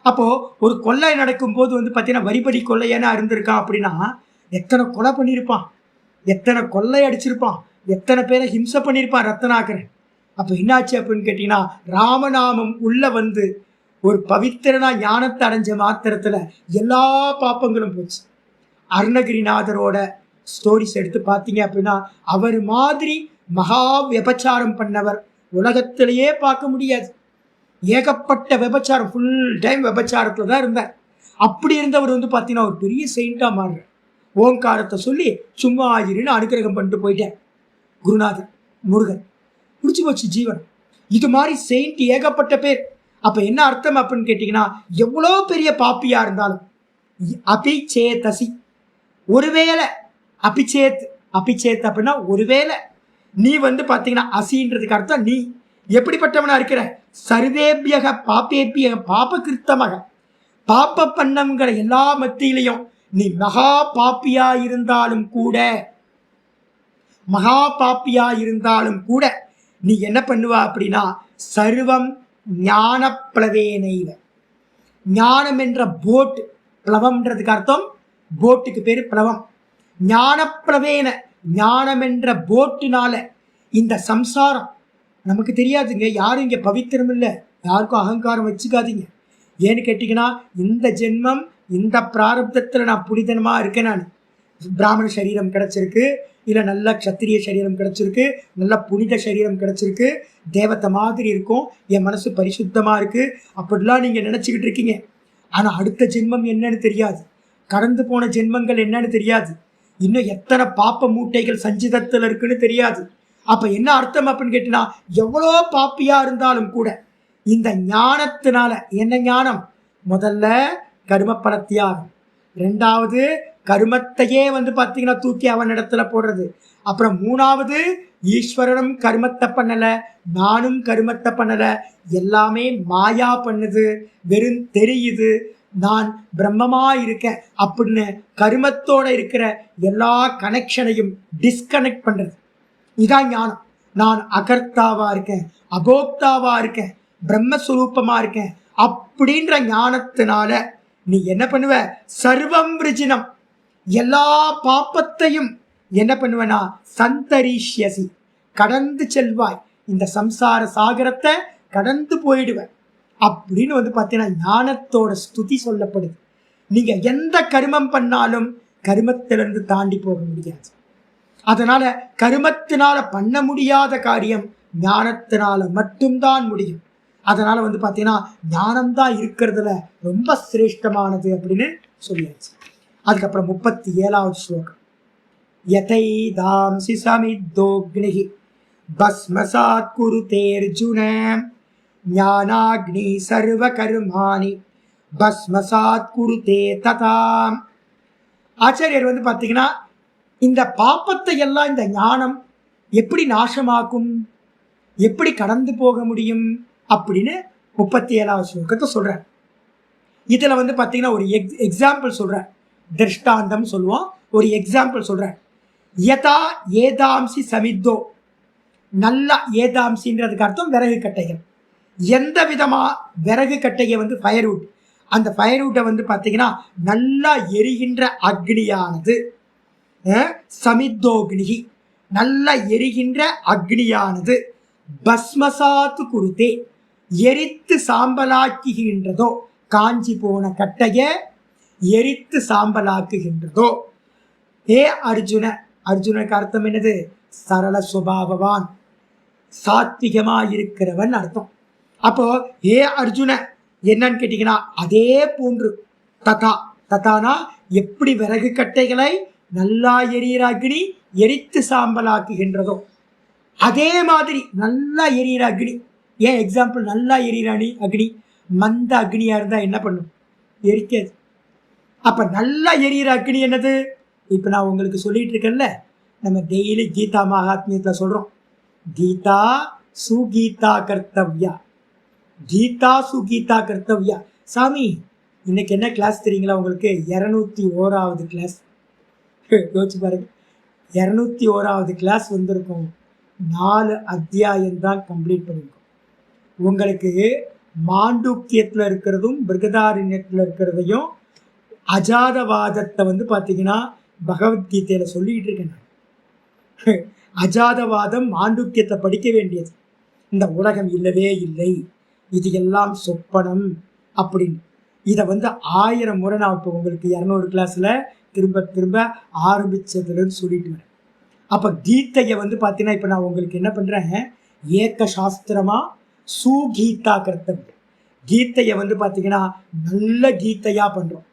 அப்போது ஒரு கொள்ளை நடக்கும்போது வந்து பார்த்தீங்கன்னா வரிபடி கொள்ளையான இருந்திருக்கான் அப்படின்னா எத்தனை கொலை பண்ணியிருப்பான், எத்தனை கொள்ளை அடிச்சிருப்பான், எத்தனை பேரை ஹிம்சை பண்ணியிருப்பான் ரத்தனாகரன். அப்போ என்னாச்சு அப்படின்னு கேட்டிங்கன்னா ராமநாமம் உள்ள வந்து ஒரு பவித்திரனா ஞானத்தை அடைஞ்ச மாத்திரத்தில் எல்லா பாப்பங்களும் போச்சு. அருணகிரிநாதரோட ஸ்டோரிஸ் எடுத்து பார்த்தீங்க அப்படின்னா அவர் மாதிரி மகா விபச்சாரம் பண்ணவர் உலகத்திலேயே பார்க்க முடியாது. ஏகப்பட்ட விபச்சாரம், ஃபுல் டைம் விபச்சாரத்தில் தான் இருந்தார். அப்படி இருந்தவர் வந்து பார்த்தீங்கன்னா ஒரு பெரிய செயின்ட்டாக மாறுறார். ஓங்காரத்தை சொல்லி சும்மா ஆகிருன்னு அனுகிரகம் பண்ணிட்டு போயிட்டேன். குருநாதர் முருகன் பிடிச்சி போச்சு ஜீவன். இது மாதிரி செயின்ட் ஏகப்பட்ட பேர். அப்போ என்ன அர்த்தம் அப்படின்னு கேட்டிங்கன்னா எவ்வளோ பெரிய பாப்பியாக இருந்தாலும் அபிச்சேதசி, ஒருவேளை அபிச்சேத் அப்படின்னா ஒருவேளை நீ வந்து பார்த்தீங்கன்னா அசின்றதுக்கு அர்த்தம் நீ எப்படிப்பட்டவனா இருக்கிற? சர்வேபியக பாப்பேபியக பாபகிருத்தமாக, பாப்ப பண்ணங்கிற எல்லா மத்தியிலையும் நீ மகா பாப்பியா இருந்தாலும் கூட நீ என்ன பண்ணுவா அப்படின்னா சர்வம் ஞான பிளவேனைவ. ஞானம் என்ற போட், பிளவம்ன்றதுக்கு அர்த்தம் போட்டுக்கு பேர் பிளவம். ஞான பிளவேன, ஞானம் என்ற போட்டுனால இந்த சம்சாரம் நமக்கு தெரியாதுங்க. யாரும் இங்கே பவித்திரம் இல்லை, யாருக்கும் அகங்காரம் வச்சுக்காதீங்க. ஏன்னு கேட்டிங்கன்னா இந்த ஜென்மம் இந்த பிராரப்தத்தில் நான் புனிதனமாக இருக்கேன். நான் பிராமண சரீரம் கிடச்சிருக்கு, இல்லை நல்ல க்ஷத்திரிய சரீரம் கிடச்சிருக்கு, நல்ல புனித சரீரம் கிடச்சிருக்கு, தேவத்தை மாதிரி இருக்கும், என் மனசு பரிசுத்தமாக இருக்குது, அப்படிலாம் நீங்கள் நினச்சிக்கிட்டு இருக்கீங்க. ஆனால் அடுத்த ஜென்மம் என்னன்னு தெரியாது, கடந்து போன ஜென்மங்கள் என்னன்னு தெரியாது, இன்னும் எத்தனை பாப்ப மூட்டைகள் சஞ்சிதத்தில் இருக்குன்னு தெரியாது. அப்போ என்ன அர்த்தம் அப்படின்னு கேட்டினா எவ்வளோ பாப்பியாக இருந்தாலும் கூட இந்த ஞானத்தினால, என்ன ஞானம்? முதல்ல கர்மப்பலத்தியாகும், ரெண்டாவது கர்மத்தையே வந்து பார்த்தீங்கன்னா தூக்கி அவன் இடத்துல போடுறது, அப்புறம் மூணாவது ஈஸ்வரனும் கர்மத்தை பண்ணலை, நானும் கர்மத்தை பண்ணலை, எல்லாமே மாயா பண்ணுது, வெறும் தெரியுது, நான் பிரம்மமாக இருக்கேன் அப்படின்னு கர்மத்தோடு இருக்கிற எல்லா கனெக்ஷனையும் டிஸ்கனெக்ட் பண்ணுறது. இதான் ஞானம். நான் அகர்த்தாவாக இருக்கேன், அபோக்தாவாக இருக்கேன், பிரம்மஸ்வரூபமாக இருக்கேன் அப்படின்ற ஞானத்தினால நீ என்ன பண்ணுவ, சர்வம் விருஜினம், எல்லா பாப்பத்தையும் என்ன பண்ணுவனா, சந்தரிஷ்யசி, கடந்து செல்வாய், இந்த சம்சார சாகரத்தை கடந்து போயிடுவ அப்படின்னு வந்து பார்த்தீங்கன்னா ஞானத்தோட ஸ்துதி சொல்லப்படுது. நீங்க எந்த கருமம் பண்ணாலும் கருமத்திலிருந்து தாண்டி போக முடியாது. அதனால கருமத்தினால பண்ண முடியாத காரியம் ஞானத்தினால மட்டும்தான் முடியும். அதனால வந்து பார்த்தீங்கன்னா ஞானம்தான் இருக்கிறதுல ரொம்ப சிரேஷ்டமானது அப்படின்னு சொல்லியாச்சு. அதுக்கப்புறம் 37வது ஸ்லோகம். யதைதாம்சி சமித்தோக்னிஹி பஸ்மசாத் குருதேர்ஜுன ஞானாக்னி சர்வ கர்மாணி பஸ்மசாத் குருதே ததா. ஆச்சாரியர் வந்து பார்த்தீங்கன்னா இந்த பாப்பத்தை எல்லாம் இந்த ஞானம் எப்படி நாசமாக்கும், எப்படி கடந்து போக முடியும் அப்படின்னு 37வது ஸ்லோகத்தை சொல்றார். இதுல வந்து பார்த்தீங்கன்னா ஒரு எக்ஸாம்பிள் சொல்றார், திருஷ்டாந்தம் சொல்லுவோம், ஒரு எக்ஸாம்பிள் சொல்றார். யதா ஏதாம்சி சமித்தோ, நல்லா ஏதாம்சின்றதுக்கு அர்த்தம் விறகு கட்டைகள். எந்த விதமா விறகு கட்டையை வந்து ஃபயர்வுட், அந்த ஃபயர்வுட்டை வந்து பார்த்தீங்கன்னா நல்லா எரிகின்ற அக்னியானது, சமித்தோக்னிகி, நல்லா எரிகின்ற அக்னியானது பஸ்மசாத்து குருதே, எரித்து சாம்பலாக்குகின்றதோ, காஞ்சி போன கட்டைய எரித்து சாம்பலாக்குகின்றதோ. ஏ அர்ஜுன, அர்ஜுனுக்கு அர்த்தம் என்னது, சரள சுபாவவான், சாத்விகமா இருக்கிறவன் அர்த்தம். அப்போ ஏ அர்ஜுன என்னன்னு கேட்டீங்கன்னா அதே போன்று ததா, ததானா எப்படி விறகு கட்டைகளை நல்லா எரியிற அக்னி எரித்து சாம்பலாக்குகின்றதோ அதே மாதிரி நல்லா எரியிற அக்னி. ஏன் எக்ஸாம்பிள், நல்லா எரியிற அக்னி மந்த அக்னியா இருந்தா என்ன பண்ணும், எரிக்காது. அப்ப நல்லா எரியிற அக்னி என்னது, இப்ப நான் உங்களுக்கு சொல்லிட்டு இருக்கேன்ல, நம்ம டெய்லி கீதா மகாத்மியத்துல சொல்றோம், கீதா சுகீதா கர்த்தவ்யா, கீதா சுகீதா கர்த்தவ்யா. சாமி இன்னைக்கு என்ன கிளாஸ் தெரியுங்களா உங்களுக்கு, 201வது கிளாஸ். யோசிச்சு பாருங்க, 201வது கிளாஸ் வந்திருக்கும், 4 அத்தியாயம் தான் கம்ப்ளீட் பண்ணியிருக்கோம். உங்களுக்கு மாண்டூக்கியத்தில் இருக்கிறதும் பிருகதாரண்யத்தில் இருக்கிறதையும் அஜாதவாதத்தை வந்து பார்த்தீங்கன்னா பகவத்கீதையில் சொல்லிக்கிட்டு இருக்கேன் நான். அஜாதவாதம் மாண்டூக்கியத்தை படிக்க வேண்டியது. இந்த உலகம் இல்லவே இல்லை, இது எல்லாம் சொப்பனம் அப்படின்னு இதை வந்து 1000 முறை நான் இப்போ உங்களுக்கு 200 கிளாஸில் திரும்ப திரும்ப ஆரம்பிச்சதுன்னு சொல்லிட்டு வரேன். அப்போ கீதையை வந்து பார்த்தீங்கன்னா இப்போ நான் உங்களுக்கு என்ன பண்ணுறேன், ஏக்க சாஸ்திரமாக சுகீதா கர்த்தவ்யம், கீதையை வந்து பார்த்தீங்கன்னா நல்ல கீதையாக பண்ணுறோம்,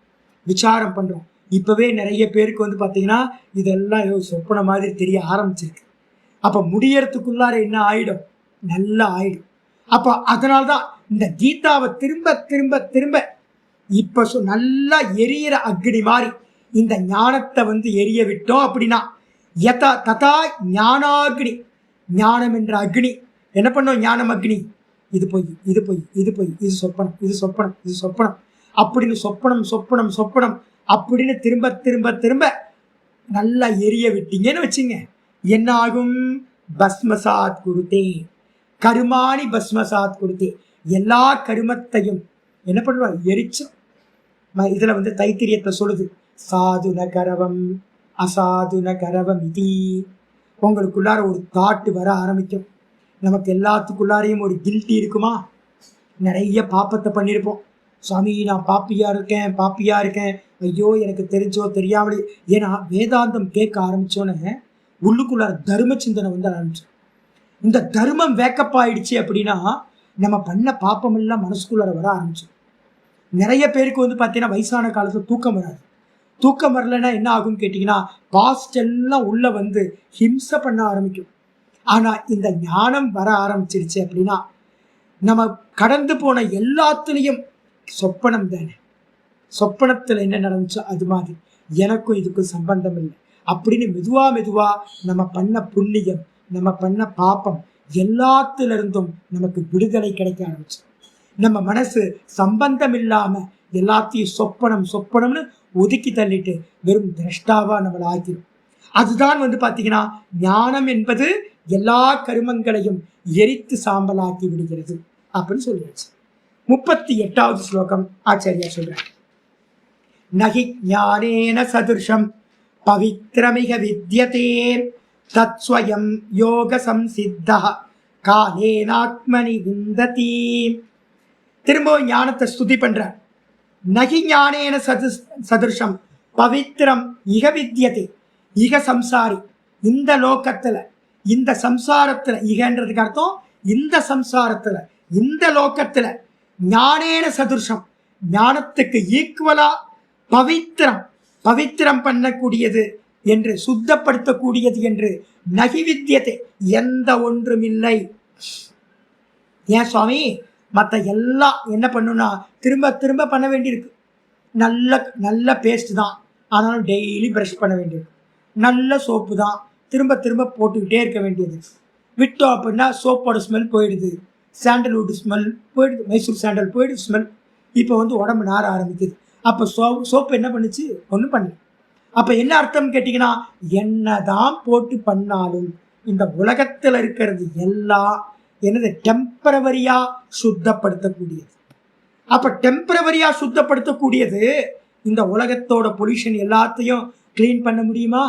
விசாரம் பண்ணுறோம். இப்போவே நிறைய பேருக்கு வந்து பார்த்தீங்கன்னா இதெல்லாம் சொப்பன மாதிரி தெரிய ஆரம்பிச்சிருக்கு. அப்போ முடியறதுக்குள்ளார என்ன ஆயிடும், நல்லா ஆயிடும். அப்போ அதனால்தான் இந்த கீதாவை திரும்ப திரும்ப திரும்ப இப்போ நல்லா எரியிற அக்னி மாதிரி இந்த ஞானத்தை வந்து எரிய விட்டோம் அப்படின்னா யதா ததா ஞானாக்னி, ஞானம் என்ற அக்னி என்ன பண்ணோம், ஞானம் அக்னி, இது பொய் இது பொய் இது பொய், இது சொப்பனம் இது சொப்பனம் இது சொப்பனம் அப்படின்னு சொப்பனம் சொப்பனம் சொப்பனம் அப்படின்னு திரும்ப திரும்ப திரும்ப நல்லா எரிய விட்டீங்கன்னு வச்சுங்க, என்ன ஆகும், பஸ்மசாத் குருதே, கருமானி பஸ்மசாத் குருதே, எல்லா கருமத்தையும் என்ன பண்ணுவாங்க, எரிச்சோம். இதுல வந்து தைத்திரியத்தை சொல்லுது, சாதுன கரவம் அசாதுன கரவம் இதி. உங்களுக்குள்ளார ஒரு தாட்டு வர ஆரம்பிக்கும். நமக்கு எல்லாத்துக்குள்ளாரையும் ஒரு கில்ட்டி இருக்குமா, நிறைய பாப்பத்தை பண்ணியிருப்போம். சுவாமி நான் பாப்பியா இருக்கேன், ஐயோ எனக்கு தெரிஞ்சோ தெரியாமலே. ஏன்னா வேதாந்தம் கேட்க ஆரம்பிச்சோன்னு உள்ளுக்குள்ளார தர்ம சிந்தனை வந்து ஆரம்பிச்சோம். இந்த தர்மம் வேக்கப் ஆயிடுச்சு அப்படின்னா நம்ம பண்ண பாப்பம் எல்லாம் மனசுக்குள்ளார வர ஆரம்பிச்சோம். நிறைய பேருக்கு வந்து பார்த்தீங்கன்னா வயசான காலத்தில் தூக்கம் வராது. தூக்கம் வரலைன்னா என்ன ஆகும்னு கேட்டிங்கன்னா பாஸ்ட் எல்லாம் உள்ள வந்து ஹிம்சை பண்ண ஆரம்பிக்கும். ஆனால் இந்த ஞானம் வர ஆரம்பிச்சிருச்சு அப்படின்னா நம்ம கடந்து போன எல்லாத்துலேயும் சொப்பனம் தானே, சொப்பனத்தில் என்ன நடந்துச்சோ அது மாதிரி எனக்கும் இதுக்கும் சம்பந்தம் இல்லை அப்படின்னு மெதுவா நம்ம பண்ண புண்ணியம் நம்ம பண்ண பாப்பம் எல்லாத்திலிருந்தும் நமக்கு விடுதலை கிடைக்க ஆரம்பிச்சு. நம்ம மனசு சம்பந்தம் இல்லாம எல்லாத்தையும் சொப்பனம்னு ஒதுக்கி தள்ளிட்டு வெறும் திரஷ்டாவா நம்மளை ஆக்கிடும். அதுதான் வந்து பார்த்தீங்கன்னா ஞானம் என்பது எல்லா கருமங்களையும் எரித்து சாம்பலாக்கி விடுகிறது அப்படின்னு சொல்லியாச்சு. 38வது ஸ்லோகம் ஆச்சாரியா சொல்றார். நகி ஞானேன சதுர்ஷம் பவித்ரமிக வித்யதே தத்ஸ்வயம் யோக சம்சித்தः காலேனாத்மனி விந்ததி. திரும்ப ஞானத்தை ஸ்துதி பண்றார். நகி ஞானேன சதுர்ஷம் பவித்ரம் இக வித்யதே. இக சம்சாரி, இந்த லோகத்துல, இந்த சம்சாரத்துல, இகன்றதுக்கு அர்த்தம் இந்த சம்சாரத்துல, இந்த லோகத்துல ஞானேன சதுர்ஷம், ஞானத்துக்கு ஈக்குவலா பவித்திரம் பண்ணக்கூடியது என்று, சுத்தப்படுத்தக்கூடியது என்று நகி வித்தியத்தை, எந்த ஒன்றும் இல்லை. ஏன் சுவாமி, மற்ற எல்லாம் என்ன பண்ணுன்னா திரும்ப திரும்ப பண்ண வேண்டியிருக்கு. நல்ல பேஸ்ட் தான், ஆனாலும் டெய்லி ப்ரஷ் பண்ண வேண்டியது. நல்ல சோப்பு தான், திரும்ப திரும்ப போட்டுக்கிட்டே இருக்க வேண்டியது. விட்டோம் அப்படின்னா சோப்போட ஸ்மெல் போயிடுது, சாண்டல்வுட் ஸ்மெல் போயிடுது, மைசூர் சாண்டல் போயிடுது ஸ்மெல். இப்போ உடம்பு நார ஆரம்பிக்குது. அப்போ சோப்பு என்ன பண்ணுச்சு? ஒன்றும் பண்ணல. அப்போ என்ன அர்த்தம் கேட்டிங்கன்னா, என்னதான் போட்டு பண்ணாலும் இந்த உலகத்தில் இருக்கிறது எல்லாம் என்னது டெம்பரவரியாக சுத்தப்படுத்தக்கூடியது. அப்போ டெம்பரவரியாக சுத்தப்படுத்தக்கூடியது இந்த உலகத்தோட பொல்யூஷன் எல்லாத்தையும் க்ளீன் பண்ண முடியுமா?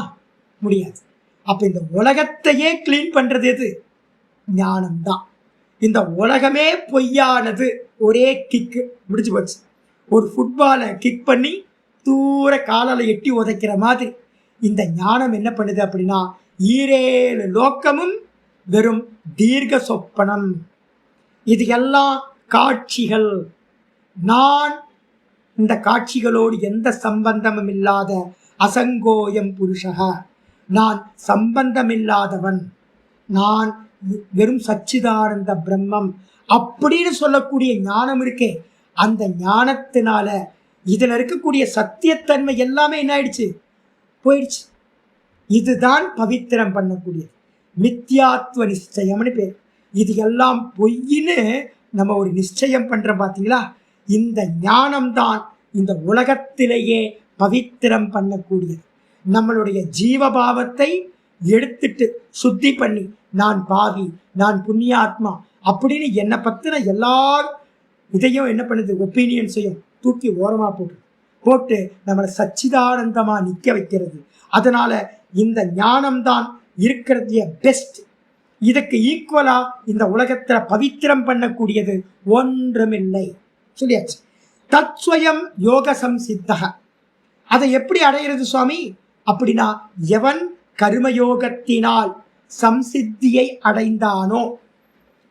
முடியாது. அப்போ இந்த உலகத்தையே க்ளீன் பண்ணுறது எது? ஞானம்தான். இந்த உலகமே பொய்யானது. ஒரே கிக்கு முடிச்சு போச்சு. ஒரு ஃபுட்பாலை கிக் பண்ணி தூர காலால் எட்டி உதைக்கிற மாதிரி இந்த ஞானம் என்ன பண்ணுது அப்படின்னா, 7 லோக்கமும் வெறும் தீர்க்க சொப்பனம். இது எல்லாம் காட்சிகள். நான் இந்த காட்சிகளோடு எந்த சம்பந்தமும் இல்லாத அசங்கோயம் புருஷக, நான் சம்பந்தமில்லாதவன், நான் வெறும் சச்சிதானந்த பிரம்மம் அப்படின்னு சொல்லக்கூடிய ஞானம் இருக்கே, அந்த ஞானத்தினால இதில் இருக்கக்கூடிய சத்தியத்தன்மை எல்லாமே என்ன ஆயிடுச்சு? போயிடுச்சு. இதுதான் பவித்திரம் பண்ணக்கூடியது. மித்யாத்வ நிச்சயம்னு பேர். இது எல்லாம் பொய்ன்னு நம்ம ஒரு நிச்சயம் பண்ணுறோம் பார்த்தீங்களா? இந்த ஞானம்தான் இந்த உலகத்திலேயே பவித்திரம் பண்ணக்கூடியது. நம்மளுடைய ஜீவபாவத்தை எடுத்துட்டு சுத்தி பண்ணி, நான் பாவி, நான் புண்ணியாத்மா அப்படின்னு என்னை பற்றின எல்லா இதையும் என்ன பண்ணுது? ஒப்பீனியன்ஸையும் தூக்கி ஓரமாக போட்டு நம்மளை சச்சிதானந்தமாக நிற்க வைக்கிறது. அதனால இந்த ஞானம்தான் இருக்கிறது பெஸ்ட். இதுக்கு ஈக்குவலா இந்த உலகத்துல பவித்திரம் பண்ணக்கூடியது ஒன்றுமில்லை சொல்லியாச்சு. தத்ஸ்வயம் யோக சம்சித்தக. அதை எப்படி அடையிறது சுவாமி அப்படின்னா, எவன் கர்மயோகத்தினால் சம்சித்தியை அடைந்தானோ,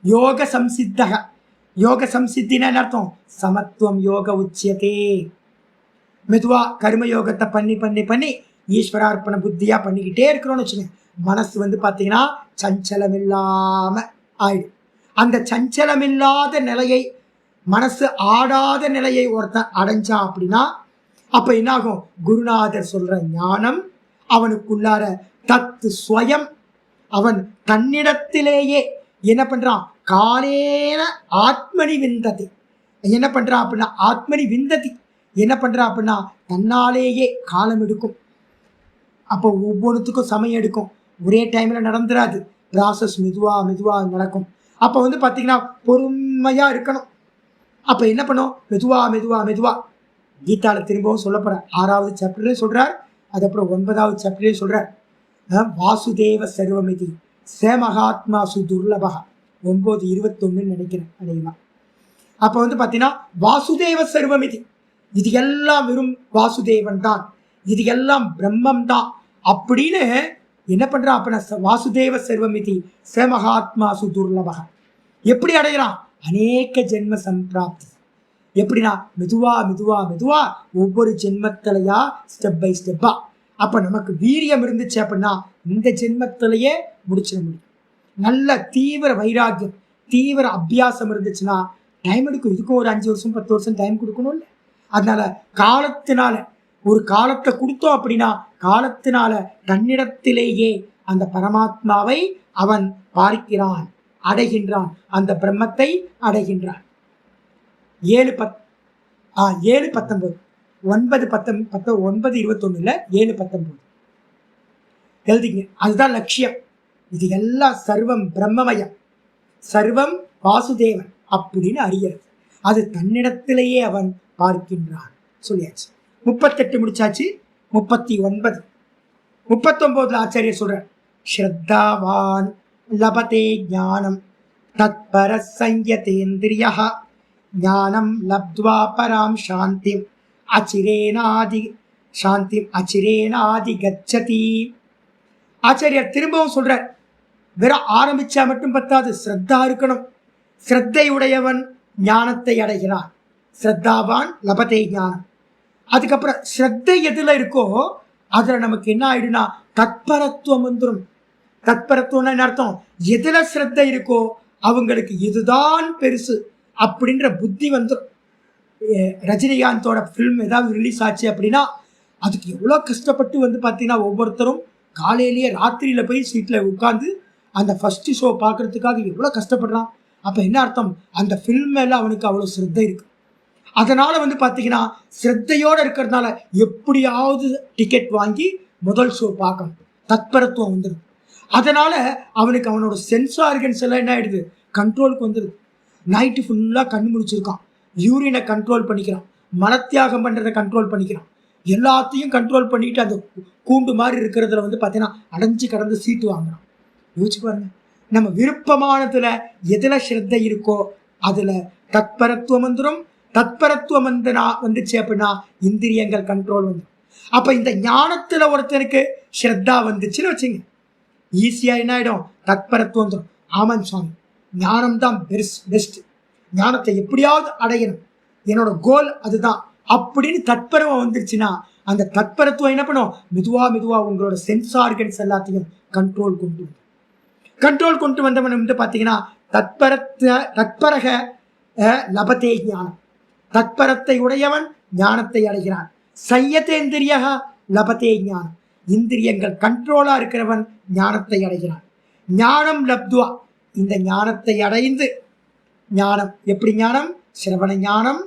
யோக சம்சித்தக. யோக சம்சித்தின்னு அர்த்தம் சமத்துவம் யோக உச்சியதே. மெதுவா கர்மயோகத்தை பண்ணி பண்ணி பண்ணி ஈஸ்வரார்ப்பண புத்தியா பண்ணிக்கிட்டே இருக்கிறோம்னு வச்சுங்க, மனசு பார்த்தீங்கன்னா சஞ்சலம் இல்லாம ஆயிடும். அந்த சஞ்சலம் இல்லாத நிலையை, மனசு ஆடாத நிலையை ஒருத்தன் அடைஞ்சான் அப்படின்னா அப்ப என்ன ஆகும்? குருநாதர் சொல்ற ஞானம் அவனுக்குள்ளார தத்து ஸ்வயம், அவன் தன்னிடத்திலேயே என்ன பண்றான்? காலேன ஆத்மனி விந்ததி. என்ன பண்றான் அப்படின்னா ஆத்மனி விந்ததி என்ன பண்றான் அப்படின்னா தன்னாலேயே காலம் எடுக்கும். அப்போ ஒவ்வொன்றுத்துக்கும் சமயம் எடுக்கும். ஒரே டைம்ல நடந்துடாது. ப்ராசஸ் மெதுவா மெதுவா நடக்கும். அப்போ பார்த்தீங்கன்னா பொறுமையா இருக்கணும். அப்போ என்ன பண்ணும்? மெதுவா மெதுவா மெதுவா. கீதால திரும்பவும் சொல்ல போறார். 6வது சாப்டர்லேயும் சொல்றார், அது அப்புறம் 9வது சாப்டர்லேயும் சொல்றார். வாசுதேவ சர்வமிதி சேமகாத்மா சுதுர்லபா 9:21 நினைக்கிறேன் அதிகமா. அப்போ பார்த்தீங்கன்னா வாசுதேவ சர்வமிதி, இது எல்லாம் வெறும் வாசுதேவன் தான், இது எல்லாம் பிரம்மம் தான் அப்படின்னு என்ன பண்றான்? அப்ப வாசுதேவ சர்வமிதி சேமகாத்மா சுதுர்லபா எப்படி அடைகிறான்? அநேக ஜென்ம சம்பிராப்தி. எப்படின்னா மெதுவா மெதுவா மெதுவா ஒவ்வொரு ஜென்மத்திலையா ஸ்டெப் பை ஸ்டெப்பா. அப்ப நமக்கு வீரியம் இருந்துச்சு அப்படின்னா இந்த ஜென்மத்திலேயே முடிச்சிட முடியும். நல்ல தீவிர வைராக்கியம், தீவிர அபியாசம் இருந்துச்சுன்னா டைம் எடுக்கும். இதுக்கும் ஒரு 5 வருஷம் 10 வருஷம் டைம் கொடுக்கணும் இல்லை? அதனால காலத்தினால ஒரு காலத்தை கொடுத்தோம் அப்படின்னா காலத்தினால தன்னிடத்திலேயே அந்த பரமாத்மாவை அவன் பார்க்கிறான், அடைகின்றான், அந்த பிரம்மத்தை அடைகின்றான். 7:19 9:21 7:19 எழுதிங்க. அதுதான் லட்சியம். இது எல்லாம் சர்வம் பிரம்மமயம், சர்வம் வாசுதேவன் அப்படின்னு அறியறது. அது தன்னிடத்திலேயே அவன் பார்க்கின்றான். சொல்லியாச்சு. 38 முடிச்சாச்சு. 39 39 ஆச்சாரியர் சொல்றார், ஸ்ரத்தாவான் லபதே ஞானம் தத்பர சஞ்சதேந்திரியः ஞானம் லப்த்வா பராம் சாந்திம் அச்சிரேனாதி கச்சதி. ஆச்சாரியர் திரும்பவும் சொல்றார், வெறும் ஆரம்பிச்சா மட்டும் பத்தாது, ஸ்ரத்தா இருக்கணும். ஸ்ரத்தை உடையவன் ஞானத்தை அடைகிறான். ஸ்ரத்தாவான் லபதே ஞானம். அதுக்கப்புறம் ஸ்ரத்தை எதுல இருக்கோ அதுல நமக்கு என்ன ஆயிடுனா தத்பரத்துவம் வந்துடும். தத்பரத்துவம்னா என்ன அர்த்தம்? எதுல ஸ்ரத்தை இருக்கோ அவங்களுக்கு இதுதான் பெருசு அப்படின்ற புத்தி வந்துடும். ரஜினிகாந்தோட ஃபிலிம் ஏதாவது ரிலீஸ் ஆச்சு அப்படின்னா அதுக்கு எவ்வளோ கஷ்டப்பட்டு வந்து பார்த்தீங்கன்னா ஒவ்வொருத்தரும் காலையிலேயே ராத்திரியில் போய் சீட்டில் உட்காந்து அந்த ஃபஸ்ட்டு ஷோ பார்க்குறதுக்காக எவ்வளோ கஷ்டப்படுறான். அப்போ என்ன அர்த்தம்? அந்த ஃபில்ம் மேலே அவனுக்கு அவ்வளோ ஸ்ரத்தை இருக்குது. அதனால் வந்து பார்த்தீங்கன்னா ஸ்ரத்தையோடு இருக்கிறதுனால எப்படியாவது டிக்கெட் வாங்கி முதல் ஷோ பார்க்கணும். தத்பரத்துவம் வந்துடும். அதனால் அவனுக்கு அவனோட சென்ஸ் ஆர்கன்ஸ் எல்லாம் என்ன ஆகிடுது? கண்ட்ரோலுக்கு வந்துடுது. நைட்டு ஃபுல்லாக கண் முடிச்சிருக்கான், யூரினை கண்ட்ரோல் பண்ணிக்கிறான், மலத்தியாகம் பண்ணுறதை கண்ட்ரோல் பண்ணிக்கிறான், எல்லாத்தையும் கண்ட்ரோல் பண்ணிட்டு அந்த கூண்டு மாதிரி இருக்கிறதுல வந்து பார்த்தீங்கன்னா அடைஞ்சு கடந்து சீட்டு வாங்குறான். யோசிச்சு பாருங்க, நம்ம விருப்பமானதுல எதுல ஸ்ரத்தை இருக்கோ அதுல தத்பரத்துவம் வந்துடும். தத்பரத்துவம் வந்துச்சு அப்படின்னா இந்திரியங்கள் கண்ட்ரோல் வந்துடும். அப்ப இந்த ஞானத்துல ஒருத்தனுக்கு ஸ்ரத்தா வந்துச்சுன்னு வச்சுங்க, ஈஸியா என்ன ஆயிடும்? தத்பரத்துவம் வந்துடும். ஆமாம் சுவாமி, ஞானம் தான் பெஸ்ட், ஞானத்தை எப்படியாவது அடையணும், என்னோட கோல் அதுதான் அப்படின்னு தத்பரம் வந்துருச்சுன்னா அந்த தத்பரத்துவம் என்ன பண்ணும்? மெதுவா உங்களோட சென்ஸ் ஆர்கன்ஸ் எல்லாத்தையும் கண்ட்ரோல் கொண்டு வந்தவன் வந்து பார்த்தீங்கன்னா தத்பரக லபதே ஞானம். தத்பரத்தை உடையவன் ஞானத்தை அடைகிறான். சையதேந்திரிய லபதே ஞானம். இந்திரியங்கள் கண்ட்ரோலா இருக்கிறவன் ஞானத்தை அடைகிறான். ஞானம் லப்துவா, இந்த ஞானத்தை அடைந்து, ஞானம் எப்படி ஞானம்? சிரவண ஞானம்,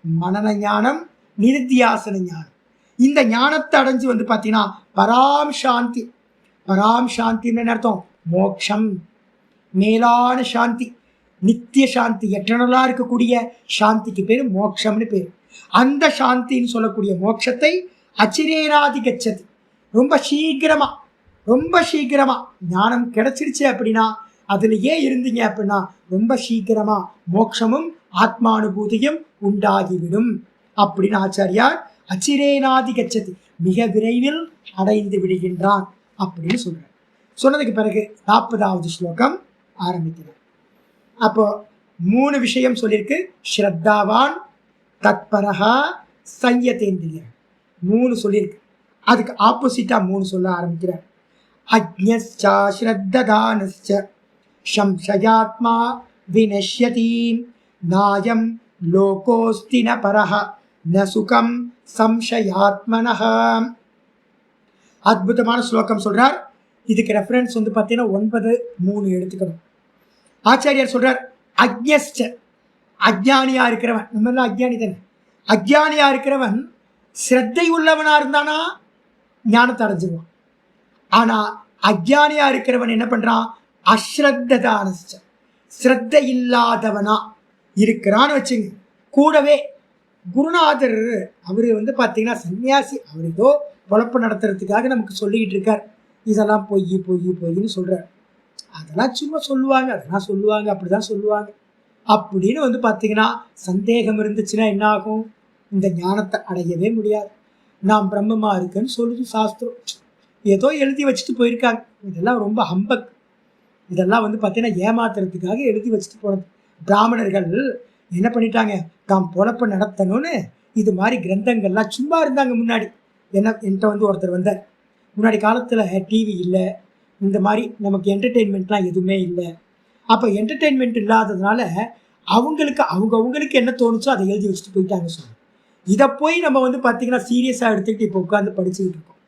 மனன ஞானம், நிருத்தியாசன ஞானம். இந்த ஞானத்தை அடைஞ்சு வந்து பார்த்தீங்கன்னா பராம் சாந்தின்னு அர்த்தம்? மோக்ஷம், மேலான சாந்தி, நித்திய சாந்தி, எட்டர்னலாக இருக்கக்கூடிய சாந்திக்கு பேர் மோக்ஷம்னு பேர். அந்த சாந்தின்னு சொல்லக்கூடிய மோட்சத்தை அச்சிரேனாதி கச்சதி, ரொம்ப சீக்கிரமா ஞானம் கிடைச்சிருச்சு அப்படின்னா அதுலயே இருந்தீங்க அப்படின்னா ரொம்ப சீக்கிரமா மோட்சமும் ஆத்மானுபூதியும் உண்டாகிவிடும் அப்படின்னு ஆச்சாரியார் அச்சிரேனாதி கச்சதி, மிக விரைவில் அடைந்து விடுகின்றான் அப்படின்னு சொல்றார். சொன்னதுக்கு பிறகு 40வது ஸ்லோகம் ஆரம்பிக்கிறார். அப்போ 3 விஷயம் சொல்லியிருக்கு. ஸ்ரத்தாவான், தத்பரஹா, சையதேந்திரிய 3 சொல்லியிருக்கு. அதுக்கு ஆப்போசிட்டா 3 சொல்ல ஆரம்பிக்கிறார். அஜ்ஞஸ்சா ஸ்ரத்ததானஸ்ச சம்சயாத்மா வினஷ்யதி நாயம் லோகோஸ்தி ந பரஹ ந சுகம் சம்சயாத்மனஹ. அற்புதமான ஸ்லோகம் சொல்றார். இதுக்கு ரெஃபரன்ஸ் வந்து பார்த்தீங்கன்னா 9:3 எடுத்துக்கணும். ஆச்சாரியார் சொல்றார், அஜ்ஞஸ்ச, அஜ்ஞானியா இருக்கிறவன், நம்ம எல்லாம் அஜ்ஞானி தானே, அஜ்ஞானியா இருக்கிறவன் ஸ்ரத்தை உள்ளவனா இருந்தானா ஞானத்தை அடைஞ்சிருவான். ஆனா அஜ்ஞானியா இருக்கிறவன் என்ன பண்றான்? அஸ்ரத்ததானஸ்ச, ஸ்ரத்தை இல்லாதவனா இருக்கிறான்னு வச்சுங்க. கூடவே குருநாதர் அவர் வந்து பார்த்தீங்கன்னா சன்னியாசி, அவர் ஏதோ பொழப்பு நடத்துறதுக்காக நமக்கு சொல்லிக்கிட்டு இருக்கார். இதெல்லாம் பொய்ன்னு சொல்றார். அதெல்லாம் சும்மா சொல்லுவாங்க, அப்படிதான் சொல்லுவாங்க அப்படின்னு வந்து பார்த்தீங்கன்னா சந்தேகம் இருந்துச்சுன்னா என்ன ஆகும்? இந்த ஞானத்தை அடையவே முடியாது. நான் பிரம்மமா இருக்குன்னு சொல்லுது சாஸ்திரம். ஏதோ எழுதி வச்சுட்டு போயிருக்காங்க. இதெல்லாம் ரொம்ப ஹம்பக். இதெல்லாம் வந்து பார்த்தீங்கன்னா ஏமாத்துறதுக்காக எழுதி வச்சுட்டு போனது. பிராமணர்கள் என்ன பண்ணிட்டாங்க? தாம் பொழப்ப நடத்தணும்னு இது மாதிரி கிரந்தங்கள்லாம் சும்மா இருந்தாங்க. முன்னாடி என்கிட்ட வந்து ஒருத்தர் வந்தார். முன்னாடி காலத்தில் டிவி இல்லை, இந்த மாதிரி நமக்கு என்டர்டெயின்மெண்ட்லாம் எதுவுமே இல்லை. அப்போ என்டர்டெயின்மெண்ட் இல்லாததுனால அவங்களுக்கு என்ன தோணுச்சோ அதை எழுதி வச்சுட்டு போயிட்டாங்க. சொல்லுங்கள், இதை போய் நம்ம வந்து பார்த்திங்கன்னா சீரியஸாக எடுத்துக்கிட்டு இப்போ உட்காந்து படிச்சுக்கிட்டு இருக்கோம்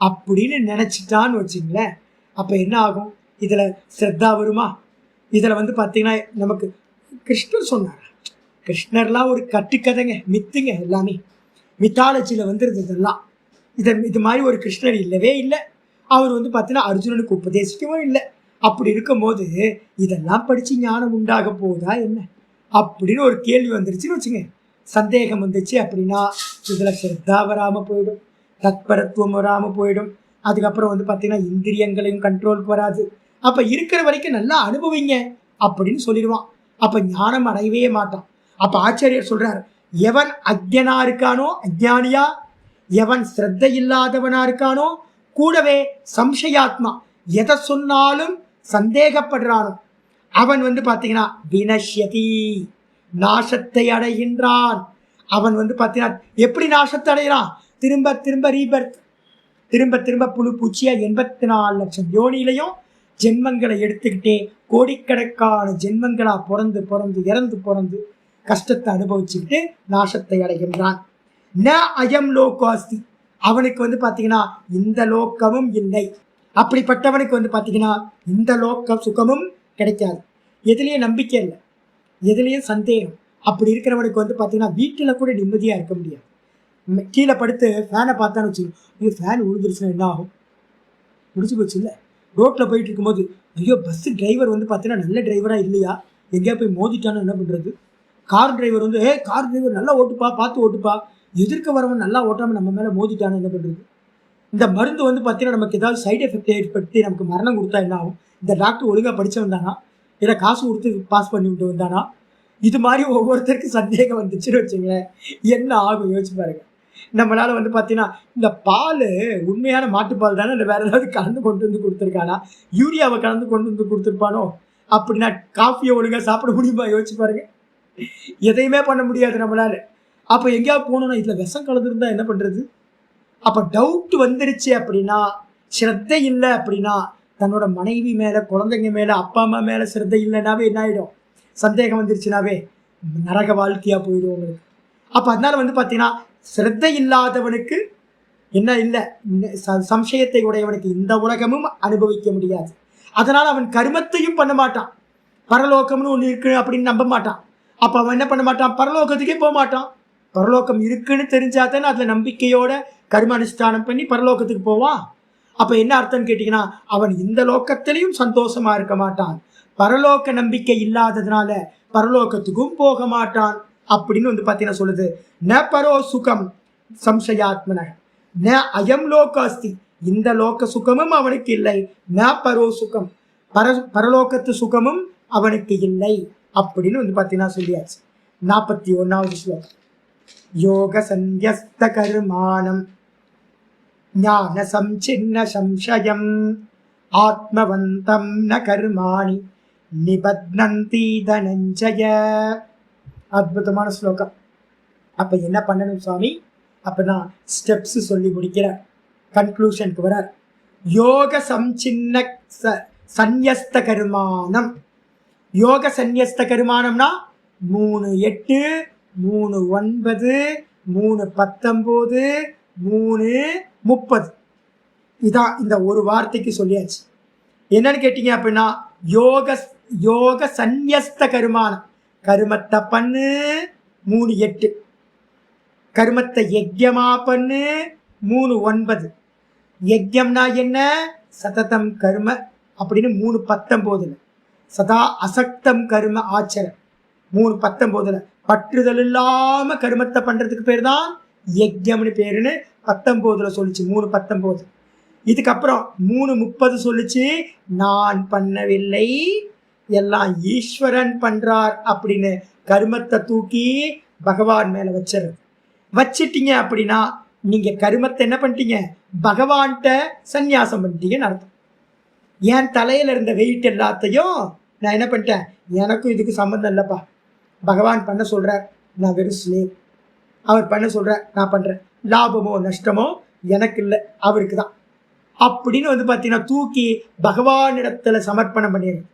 அப்படின்னு நினச்சிட்டான்னு வச்சுங்களேன். அப்போ என்ன ஆகும்? இதில் ஸ்ரத்தா வருமா? இதில் வந்து பார்த்திங்கன்னா நமக்கு கிருஷ்ணர் சொன்னார். கிருஷ்ணர்லாம் ஒரு கட்டுக்கதைங்க, மித்துங்க, எல்லாமே மித்தாலஜியில் வந்துருது. இதெல்லாம் இது மாதிரி ஒரு கிருஷ்ணர் இல்லவே இல்லை. அவர் வந்து பார்த்தீங்கன்னா அர்ஜுனனுக்கு உபதேசிக்கவும் இல்லை. அப்படி இருக்கும்போது இதெல்லாம் படித்து ஞானம் உண்டாக போகுதா என்ன? அப்படின்னு ஒரு கேள்வி வந்துருச்சுன்னு வச்சுங்க, சந்தேகம் வந்துச்சு அப்படின்னா இதில் ஸ்ரத்தா வராமல் போயிடும், தத்பரத்துவம் வராமல் போயிடும். அதுக்கப்புறம் வந்து பார்த்தீங்கன்னா இந்திரியங்களையும் கண்ட்ரோலுக்கு வராது. அப்போ இருக்கிற வரைக்கும் நல்லா அனுபவிங்க அப்படின்னு சொல்லிடுவான். அப்போ ஞானம் அடையவே மாட்டான். அப்போ ஆச்சாரியர் சொல்றார், எவன் அஜ்ஞனா இருக்கானோ, அஜ்ஞானியா, எவன் ஸ்ரத்த இல்லாதவனா இருக்கானோ, கூடவே சம்சயாத்மா, எதை சொன்னாலும் சந்தேகப்படுறானோ, அவன் வந்து பார்த்தீங்கன்னா வினஷ்யதி, நாசத்தை அடைகின்றான். அவன் வந்து பார்த்தீங்கன்னா எப்படி நாசத்தை அடைகிறான்? திரும்ப திரும்ப ரீபர்த், திரும்ப திரும்ப புழு பூச்சியா 84 லட்சம் யோனிலையும் ஜென்மங்களை எடுத்துக்கிட்டே கோடிக்கணக்கான ஜென்மங்களா பிறந்து பிறந்து இறந்து பிறந்து கஷ்டத்தை அனுபவிச்சுக்கிட்டு நாசத்தை அடைகின்றான். ந அயம் லோகாஸ்தி, அவனுக்கு வந்து பார்த்தீங்கன்னா இந்த லோக்கமும் இல்லை. அப்படிப்பட்டவனுக்கு வந்து பார்த்தீங்கன்னா இந்த லோக்க சுகமும் கிடைக்காது. எதுலேயும் நம்பிக்கை இல்லை, எதுலேயும் சந்தேகம். அப்படி இருக்கிறவனுக்கு வந்து பார்த்தீங்கன்னா வீட்டில் கூட நிம்மதியாக இருக்க முடியாது. கீழே படுத்து ஃபேனை பார்த்தான்னு வச்சுக்கோங்க, ஃபேன் விழுந்துருச்சுன்னா என்ன ஆகும்? முடிச்சு போச்சு இல்லை. ரோட்டில் போயிட்டு இருக்கும்போது ஐயோ பஸ்ஸு டிரைவர் வந்து பார்த்தீங்கன்னா நல்ல டிரைவராக இல்லையா, எங்கேயா போய் மோதிட்டான்னு என்ன பண்ணுறது? கார் டிரைவர் வந்து கார் டிரைவர் நல்லா ஓட்டுப்பா, பார்த்து ஓட்டுப்பா, எதிர்க்க வரவன் நல்லா ஓட்டாமல் நம்ம மேலே மோதிட்டான்னு என்ன பண்ணுறது? இந்த மருந்து வந்து பார்த்தீங்கன்னா நமக்கு ஏதாவது சைடு எஃபெக்ட் ஏற்படுத்தி நமக்கு மரணம் கொடுத்தா என்ன ஆகும்? இந்த டாக்டர் ஒழுங்காக படித்தவன் தானா, இல்லை காசு கொடுத்து பாஸ் பண்ணி விட்டு வந்தானா? இது மாதிரி ஒவ்வொருத்தருக்கும் சந்தேகம் வந்துச்சுன்னு வச்சுங்களேன், என்ன ஆகும் யோசிச்சு பாருங்க. நம்மளால் வந்து பார்த்தீங்கன்னா இந்த பால் உண்மையான மாட்டுப்பால் தானே, இல்லை வேறு ஏதாவது கலந்து கொண்டு வந்து கொடுத்துருக்கானா, யூரியாவை கலந்து கொண்டு வந்து கொடுத்துருப்பானோ? அப்படின்னா காஃபியை ஒழுங்காக சாப்பிட முடியுமா? யோசிச்சு பாருங்க. எதையுமே பண்ண முடியாது நம்மளால. அப்போ எங்கேயாவது போனோம்னா இதில் விஷம் கலந்துருந்தா என்ன பண்ணுறது? அப்போ டவுட் வந்துருச்சு அப்படின்னா, ஸ்ரத்தை இல்லை அப்படின்னா, தன்னோட மனைவி மேலே, குழந்தைங்க மேலே, அப்பா அம்மா மேலே ஸ்ரத்தை இல்லைனாவே என்ன ஆகிடும்? சந்தேகம் வந்துருச்சுனாவே நரக வாழ்க்கையாக போயிடும் உங்களுக்கு. அப்போ அதனால வந்து பார்த்தீங்கன்னா ஸ்ரத்தை இல்லாதவனுக்கு என்ன இல்லை, சம்சயத்தை உடையவனுக்கு இந்த உலகமும் அனுபவிக்க முடியாது. அதனால் அவன் கர்மத்தையும் பண்ண மாட்டான். பரலோகம்னு ஒன்று இருக்கு அப்படின்னு நம்ப மாட்டான். அப்போ அவன் என்ன பண்ண மாட்டான்? பரலோகத்துக்கே போக மாட்டான். பரலோகம் இருக்குன்னு தெரிஞ்சாதானே அதில் நம்பிக்கையோட கர்ம அனுஷ்டானம் பண்ணி பரலோகத்துக்கு போவான். அப்போ என்ன அர்த்தம்னு கேட்டிங்கன்னா, அவன் இந்த லோகத்திலையும் சந்தோஷமா இருக்க மாட்டான், பரலோக நம்பிக்கை இல்லாததுனால பரலோகத்துக்கும் போக மாட்டான் அப்படின்னு வந்து பார்த்தீங்கன்னா சொல்லுது. ந பரோ சுகம் சம்சயாத்மன ந அயம் லோகாஸ்தி, இந்த லோக சுகமும் அவனுக்கு இல்லை. ந பரோ சுகம், பரலோகத்து சுகமும் அவனுக்கு இல்லை அப்படின்னு வந்து பார்த்தீங்கன்னா சொல்லியாச்சு. 41வது ஸ்லோகம். யோக சந்யஸ்த கர்மாணம் ஞான சம்சின்ன சம்சயம் ஆத்மவந்தம் ந கர்மாணி நிபத்னந்தி தனஞ்சய. அற்புதமான ஸ்லோகம். அப்போ என்ன பண்ணணும் சுவாமி? அப்போ நான் ஸ்டெப்ஸ் சொல்லி முடிக்கிறேன், கன்க்ளூஷனுக்கு வரார். யோக சம்சின்ன சந்யஸ்த கர்மானம். யோக சந்யஸ்த கர்மானம்னா 3:8, 3:9, 3:19, 3:30 இதான் இந்த ஒரு வார்த்தைக்கு சொல்லியாச்சு. என்னன்னு கேட்டீங்க அப்படின்னா, யோக சந்யஸ்த கர்மானம், கருமத்தை பண்ணு 3:8, கருமத்தை யஜ்யமா பண்ணு 3:9. யஜ்யம்னா என்ன? சததம் கர்ம அப்படின்னு 3:19. சதா அசக்தம் கர்ம ஆச்சர 3:19. பற்றுதல் இல்லாம கர்மத்தை பண்றதுக்கு பேர் தான் யஜ்யம்னு பேருன்னு 19 சொல்லிச்சு. 3:19. இதுக்கப்புறம் 3:30 சொல்லிச்சு, நான் பண்ணவில்லை, எல்லாம் ஈஸ்வரன் பண்றார் அப்படின்னு கர்மத்தை தூக்கி பகவான் மேல வச்சிட்டீங்க அப்படின்னா நீங்க கர்மத்தை என்ன பண்ணிட்டீங்க? பகவான்கிட்ட சந்நியாசம் பண்ணிட்டீங்கன்னு அர்த்தம். என் தலையில இருந்த வெயிட் எல்லாத்தையும் நான் என்ன பண்ணிட்டேன்? எனக்கும் இதுக்கு சம்மந்தம் இல்லைப்பா, பகவான் பண்ண சொல்றார், நான் வெறும் ஸ்லேவ். அவர் பண்ண சொல்றார், நான் பண்றேன். லாபமோ நஷ்டமோ எனக்கு இல்லை, அவருக்கு தான் அப்படின்னு வந்து பார்த்தீங்கன்னா தூக்கி பகவானிடத்துல சமர்ப்பணம் பண்ணிடுங்க.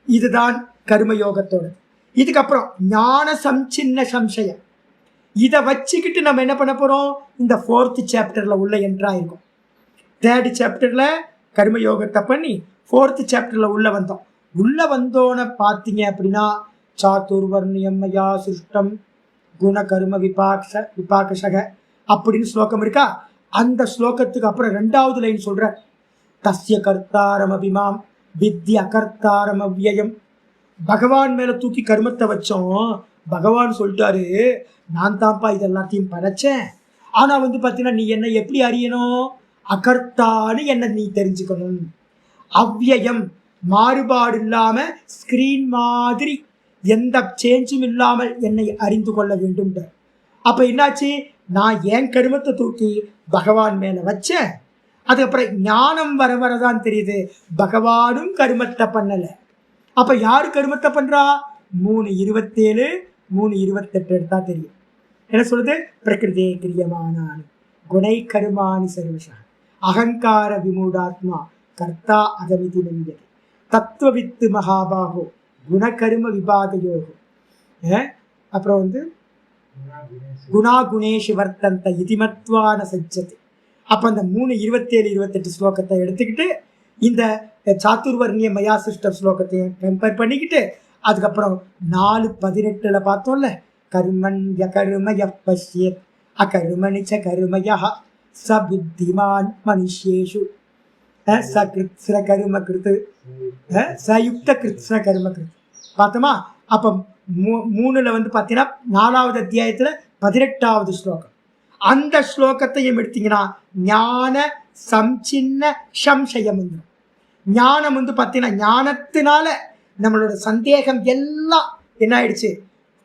இதுதான் கர்மயோகத்தோட. இதுக்கப்புறம் ஞான சம்சின்ன சம்சயம், இதை வச்சுக்கிட்டு நம்ம என்ன பண்ண போறோம்? இந்த 4th சாப்டர்ல உள்ள என்ட்ராயிருக்கும். 3rd சாப்டர்ல கர்மயோகத்தை பண்ணி 4th சாப்டர்ல உள்ள வந்தோன்னு பார்த்தீங்க அப்படின்னா, சாதுர்வர்ணியம் மயா சிருஷ்டம் குண கர்ம விபாகசக அப்படின்னு ஸ்லோகம் இருக்கா. அந்த ஸ்லோகத்துக்கு அப்புறம் 2வது லைன் சொல்ற, தஸ்ய கர்த்தாரம் அபிமாம் வித்ய கர்த்தாரம் அவ்யயம் பகவான் மேல தூக்கி கர்மத்தை வச்சோம். பகவான் சொல்லிட்டாரு, நான் தான்ப்பா இதெல்லாத்தையும் படைச்சேன். ஆனா பாத்தீங்கன்னா நீ என்ன எப்படி அறியணும்? அகர்த்தான்னு என்ன நீ தெரிஞ்சுக்கணும். அவ்யயம், மாறுபாடு இல்லாம ஸ்கிரீன் மாதிரி எந்த சேஞ்சும் இல்லாமல் என்னை அறிந்து கொள்ள வேண்டும். அப்ப என்னாச்சு? நான் என் கருமத்தை தூக்கி பகவான் மேல வச்சேன். அதுக்கப்புறம் ஞானம் வர வரதான் தெரியுது பகவானும் கருமத்தை பண்ணல. அப்ப யாரு கருமத்தை பண்றா? 3:27 3:28 எடுத்தா தெரியும். என்ன சொல்லுது? பிரகிருதே கிரியமானானி குணை கருமானி சர்வசா அகங்கார விமூடாத்மா கர்த்தா அகமிதி நம்பியது தத்துவவித்து மகாபாகோ குணகரும விபாகயோகோ. அப்புறம் குணா குணேஷு வர்த்தந்த இதிமத்வான சஜ்ஜது. அப்ப அந்த 3:27-28 ஸ்லோகத்தை எடுத்துக்கிட்டு இந்த சாத்துர்வர்ணிய மயா சிஸ்டர் ஸ்லோகத்தையும் கம்பேர் பண்ணிக்கிட்டு அதுக்கப்புறம் 4:18 பார்த்தோம்ல, கர்மன் யகர்ம யப்பஷ்யேத் அகர்மணிச்ச கர்மயா ச புத்திமான் மனுஷ்யேஷு ச கிருத்ஸ்ர கர்ம கிருத்து சயுக்த கிருத்ஸ்ர கர்ம கிருத்து பார்த்தோமா? அப்ப 3ல பார்த்தீங்கன்னா 4வது அத்தியாயத்துல 18வது ஸ்லோகம். அந்த ஸ்லோகத்தையும் எடுத்தீங்கன்னா ஞான சம்சின்ன சம்சயம். ஞானம் பார்த்தீங்கன்னா ஞானத்தினால நம்மளோட சந்தேகம் எல்லாம் என்ன ஆயிடுச்சு?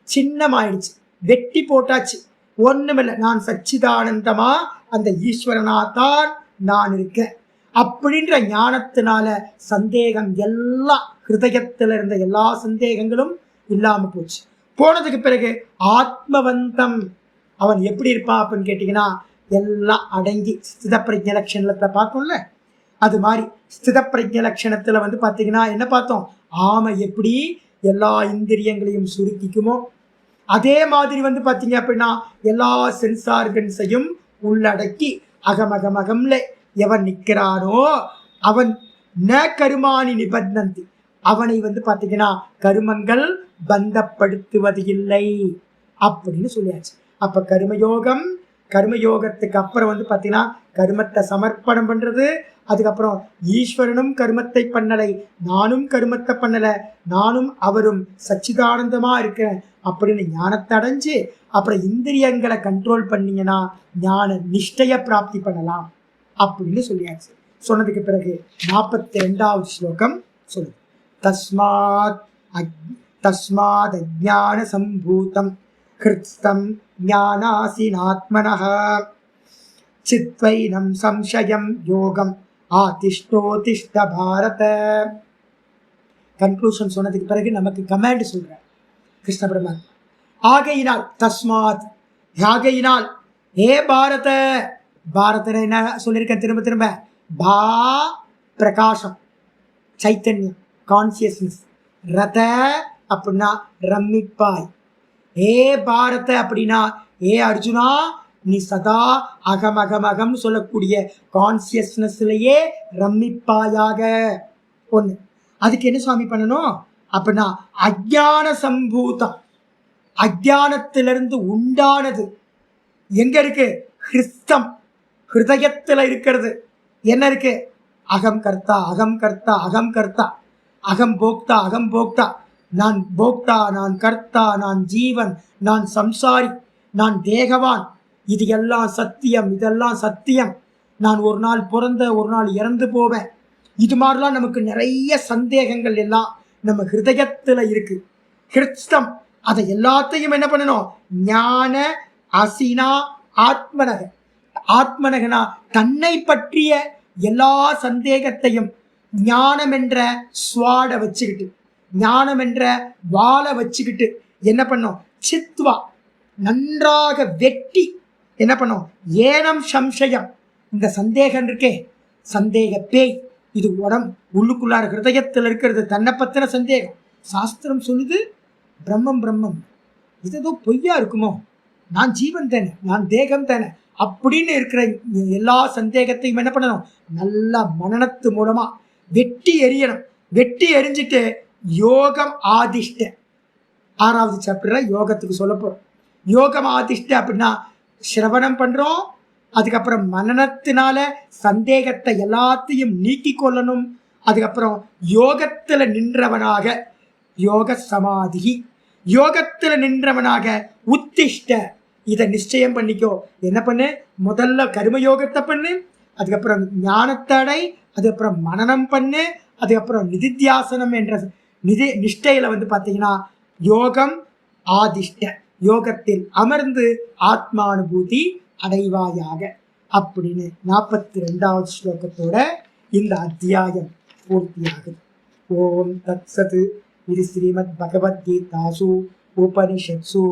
சின்னமாயிடுச்சு, வெட்டி போட்டாச்சு. ஒண்ணுமில்லை, நான் சச்சிதானந்தமா அந்த ஈஸ்வரனாத்தான் நான் இருக்கேன் அப்படின்ற ஞானத்தினால சந்தேகம் எல்லாம், ஹிருதயத்துல இருந்த எல்லா சந்தேகங்களும் இல்லாம போச்சு. போனதுக்கு பிறகு ஆத்மவந்தம் அவன் எப்படி இருப்பான் அப்படின்னு கேட்டீங்கன்னா எல்லாம் அடங்கி ஸ்தித பிரஜ்ஞ லட்சணத்தை பார்த்தோம்ல, அது மாதிரி ஸ்தித பிரஜ்ஞ லட்சணத்துல பார்த்தீங்கன்னா என்ன பார்த்தோம்? ஆமை எப்படி எல்லா இந்திரியங்களையும் சுருக்கிக்குமோ அதே மாதிரி பார்த்தீங்க அப்படின்னா எல்லா சென்சார்கன்ஸையும் உள்ளடக்கி அகமகமகம்ல எவன் நிற்கிறானோ அவன் ந கருமானி நிபந்தந்தி, அவனை பார்த்தீங்கன்னா கருமங்கள் பந்தப்படுத்துவது இல்லை அப்படின்னு சொல்லியாச்சு. அப்ப கர்மயோகம், கர்மயோகத்துக்கு அப்புறம் பார்த்தீங்கன்னா கர்மத்தை சமர்ப்பணம் பண்றது. அதுக்கப்புறம் ஈஸ்வரனும் கர்மத்தை பண்ணலை, நானும் கர்மத்தை பண்ணல, நானும் அவரும் சச்சிதானந்தமா இருக்கிறேன் அப்படின்னு ஞானத்தை அடைஞ்சு அப்புறம் இந்திரியங்களை கண்ட்ரோல் பண்ணீங்கன்னா ஞான நிஷ்டைய பிராப்தி பண்ணலாம் அப்படின்னு சொல்லியாச்சு. சொன்னதுக்கு பிறகு 42வது ஸ்லோகம் சொல்லு. தஸ்மாத் அஜ்ஞான சம்பூதம் கிருத்ஸ்தம் ஞானாசினாத்மனஹ சித்வைனம் சம்சயம் யோகம் ஆதிஷ்டோதிஷ்ட பாரத. கன்க்ளூஷன் சொன்னதுக்கு பிறகு நமக்கு கமாண்ட் சொல்றார் கிருஷ்ண பரமாத்மா. ஆகையினால் தஸ்மாத், ஆகையினால் ஏ பாரத, பாரத என்ன சொல்லியிருக்கேன் திரும்ப திரும்ப? பா பிரகாசம், சைத்தன்யம், கான்சியஸ்னஸ். ரத அப்படின்னா ரம்மிப்பாய். ஏ பாரத அப்படின்னா ஏ அர்ஜுனா நீ சதா அகமகமகம் சொல்லக்கூடிய கான்சியஸ்னஸ்லயே ரம்மிப்பாயாக. ஒண்ணு. அதுக்கு என்ன சுவாமி பண்ணணும் அப்படின்னா அஜ்ஞான சம்பூதம், அஜ்ஞானத்திலிருந்து உண்டானது எங்க இருக்கு? ஹிருஸ்தம், ஹிருதயத்துல இருக்கிறது. என்ன இருக்கு? அகம் கர்த்தா, அகம் கர்த்தா, அகம் கர்த்தா, அகம் போக்தா, அகம் போக்தா, நான் போக்தா, நான் கர்த்தா, நான் ஜீவன், நான் சம்சாரி, நான் தேகவான், இது எல்லாம் சத்தியம், இதெல்லாம் சத்தியம், நான் ஒரு நாள் பிறந்த ஒரு நாள் இறந்து போவேன். இது மாதிரிலாம் நமக்கு நிறைய சந்தேகங்கள் எல்லாம் நம்ம ஹிருதயத்துல இருக்கு. ஹிருத்ஸ்தம், அதை எல்லாத்தையும் என்ன பண்ணணும்? ஞான அசினா ஆத்மனக. ஆத்மனகனா தன்னை பற்றிய எல்லா சந்தேகத்தையும் ஞானம் என்ற ஸ்வாட வச்சுக்கிட்டு, ஞானம் என்ற வாளை வச்சுக்கிட்டு என்ன பண்ணும்? சித்வா, நன்றாக வெட்டி என்ன பண்ணும்? ஏனம் சம்சயம், இந்த சந்தேகம் இருக்கே, சந்தேக பேய், இது உடம்பு உள்ளுக்குள்ளார ஹிருதயத்தில் இருக்கிறது, தன்னை பத்தின சந்தேகம். சாஸ்திரம் சொல்லுது பிரம்மம் பிரம்மம், இது ஏதோ பொய்யா இருக்குமோ, நான் ஜீவன் தானே, நான் தேகம் தானே அப்படின்னு இருக்கிற எல்லா சந்தேகத்தையும் என்ன பண்ணணும்? நல்லா மனனத்து மூலமா வெட்டி எறியணும். வெட்டி எரிஞ்சிட்டு யோகம் ஆதிஷ்ட, 6வது சாப்டர்ல யோகத்துக்கு சொல்ல போறோம். யோகம் ஆதிஷ்ட அப்படின்னா சிரவணம் பண்றோம், அதுக்கப்புறம் மனனத்தினால சந்தேகத்தை எல்லாத்தையும் நீக்கி கொள்ளணும், அதுக்கப்புறம் யோகத்துல நின்றவனாக யோக சமாதி, யோகத்துல நின்றவனாக. உத்திஷ்ட, இதை நிச்சயம் பண்ணிக்கோ. என்ன பண்ணு? முதல்ல கர்மயோகத்தை பண்ணு, அதுக்கப்புறம் ஞானத்தடை, அதுக்கப்புறம் மனனம் பண்ணு, அதுக்கப்புறம் நிதித்தியாசனம் என்ற நிஷ்டையில பார்த்தீங்கன்னா யோகம் ஆதிஷ்ட, யோகத்தில் அமர்ந்து ஆத்மானுபூதி அடைவாயாக அப்படின்னு 42வது ஸ்லோகத்தோட இந்த அத்தியாயம் பூர்த்தியாகுது. ஓம் தத் சத். இது ஸ்ரீமத் பகவத்கீதாசு உபனிஷத்சு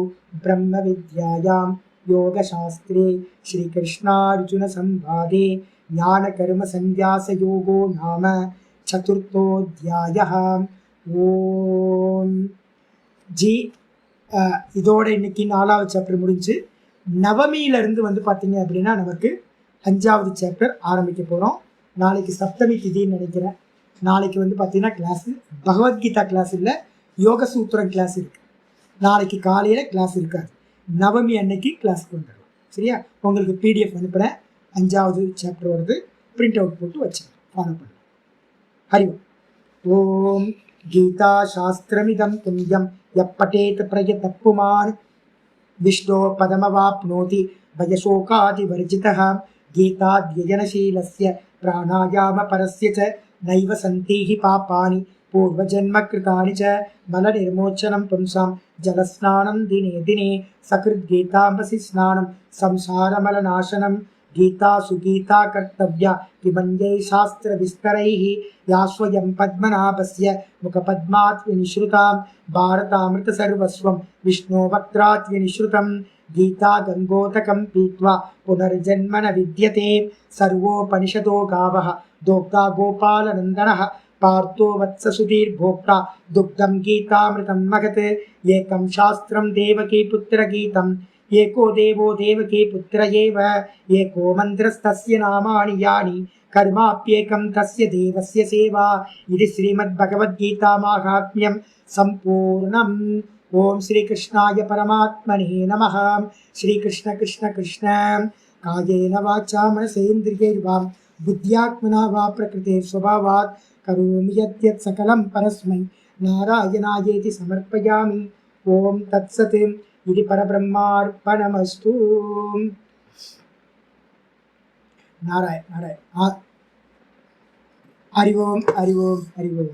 பிரம்ம வித்யாயாம் யோக சாஸ்திரே ஸ்ரீ கிருஷ்ணார்ஜுன சம்வாதே ஞான கர்ம சந்நியாச யோகோ நாம சதுர்த்தோத்யாயः. ஓம் ஜி. இதோட இன்னைக்கு 4வது சாப்டர் முடிஞ்சு. நவமியிலிருந்து பார்த்தீங்க அப்படின்னா நமக்கு 5வது சாப்டர் ஆரம்பிக்க போகிறோம். நாளைக்கு சப்தமி திதின்னு நினைக்கிறேன். நாளைக்கு பார்த்தீங்கன்னா கிளாஸு பகவத்கீதா கிளாஸ் இல்லை, யோக சூத்திரம் கிளாஸ் இருக்குது. நாளைக்கு காலையில் கிளாஸ் இருக்காது. நவமி அன்னைக்கு கிளாஸுக்கு வந்துடலாம். சரியா? உங்களுக்கு பிடிஎஃப் அனுப்புகிறேன். 5வது சாப்டர் வருது, பிரிண்ட் அவுட் போட்டு வச்சுருக்கேன், ஃபாலோ பண்ணுறேன். ஹரி ஓம். கீதா சாஸ்திரமிதம் புண்ணியம் எப்பட்டேத் பிரயதப்புமான் விஷ்ணோ பதமவாப்னோதி பயசோகாதிவர்ஜிதः. கீதாத்யயனசீலஸ்ய பிராணாயாம பரஸ்ய ச நைவ சந்தீஹி பாபானி பூர்வஜன்ம கிருதானி ச மலநிர்மோச்சனம் பும்சாம் ஜலஸ்நானம் தினே தினே சகிருத் கீதாம்பசி ஸ்நானம் சம்சாரமலநாசனம். கீதா சுகீதா கர்த்தவ்யா விமன்யை சாஸ்திர விஸ்தரைः யாஸ்வயம் பத்மநாபஸ்ய முகபத்மாத் விநிஸ்ருதாம் பாரதாமிருத சர்வஸ்வம் விஷ்ணோ வக்த்ராத் விநிஸ்ருதம். கீதா கங்கோதகம் பீத்வா புனர்ஜன்மன வித்யதே சர்வோபனிஷதோ காவः தோக்தா கோபாலநந்தனः பார்த்தோ வத்ச சுதீர்போக்தா துக்தம் கீதாமிருதம் மகத். ஏகம் சாஸ்திரம் தேவகீ புத்திர கீதம் ஏகோ தேவோ தேவகீ புத்திர ஏவ ஏகோ மந்திரஸ்தஸ்ய நாமானி யானி கர்மாப்யேகம் தஸ்ய தேவஸ்ய சேவா. இது ஸ்ரீமத் பகவத்கீதா மாகாத்மியம் சம்பூர்ணம். ஓம் ஸ்ரீ கிருஷ்ணாய பரமாத்மனே நமः. ஸ்ரீ கிருஷ்ண கிருஷ்ண கிருஷ்ண காயேன வாச்சா மனசேந்திரியைர்வா புத்யாத்மனா வா பிரகிருதே ஸ்வபாவாத் கரோமி யத்யத் சகலம் பரஸ்மை நாராயணாயேதி சமர்ப்பயாமி. ஓம் தத் சத். இது பரபிரம்மார்ப்பணமஸ்து. நாராயண நாராயண. ஹரி ஓம் ஹரி ஓம் ஹரி ஓம்.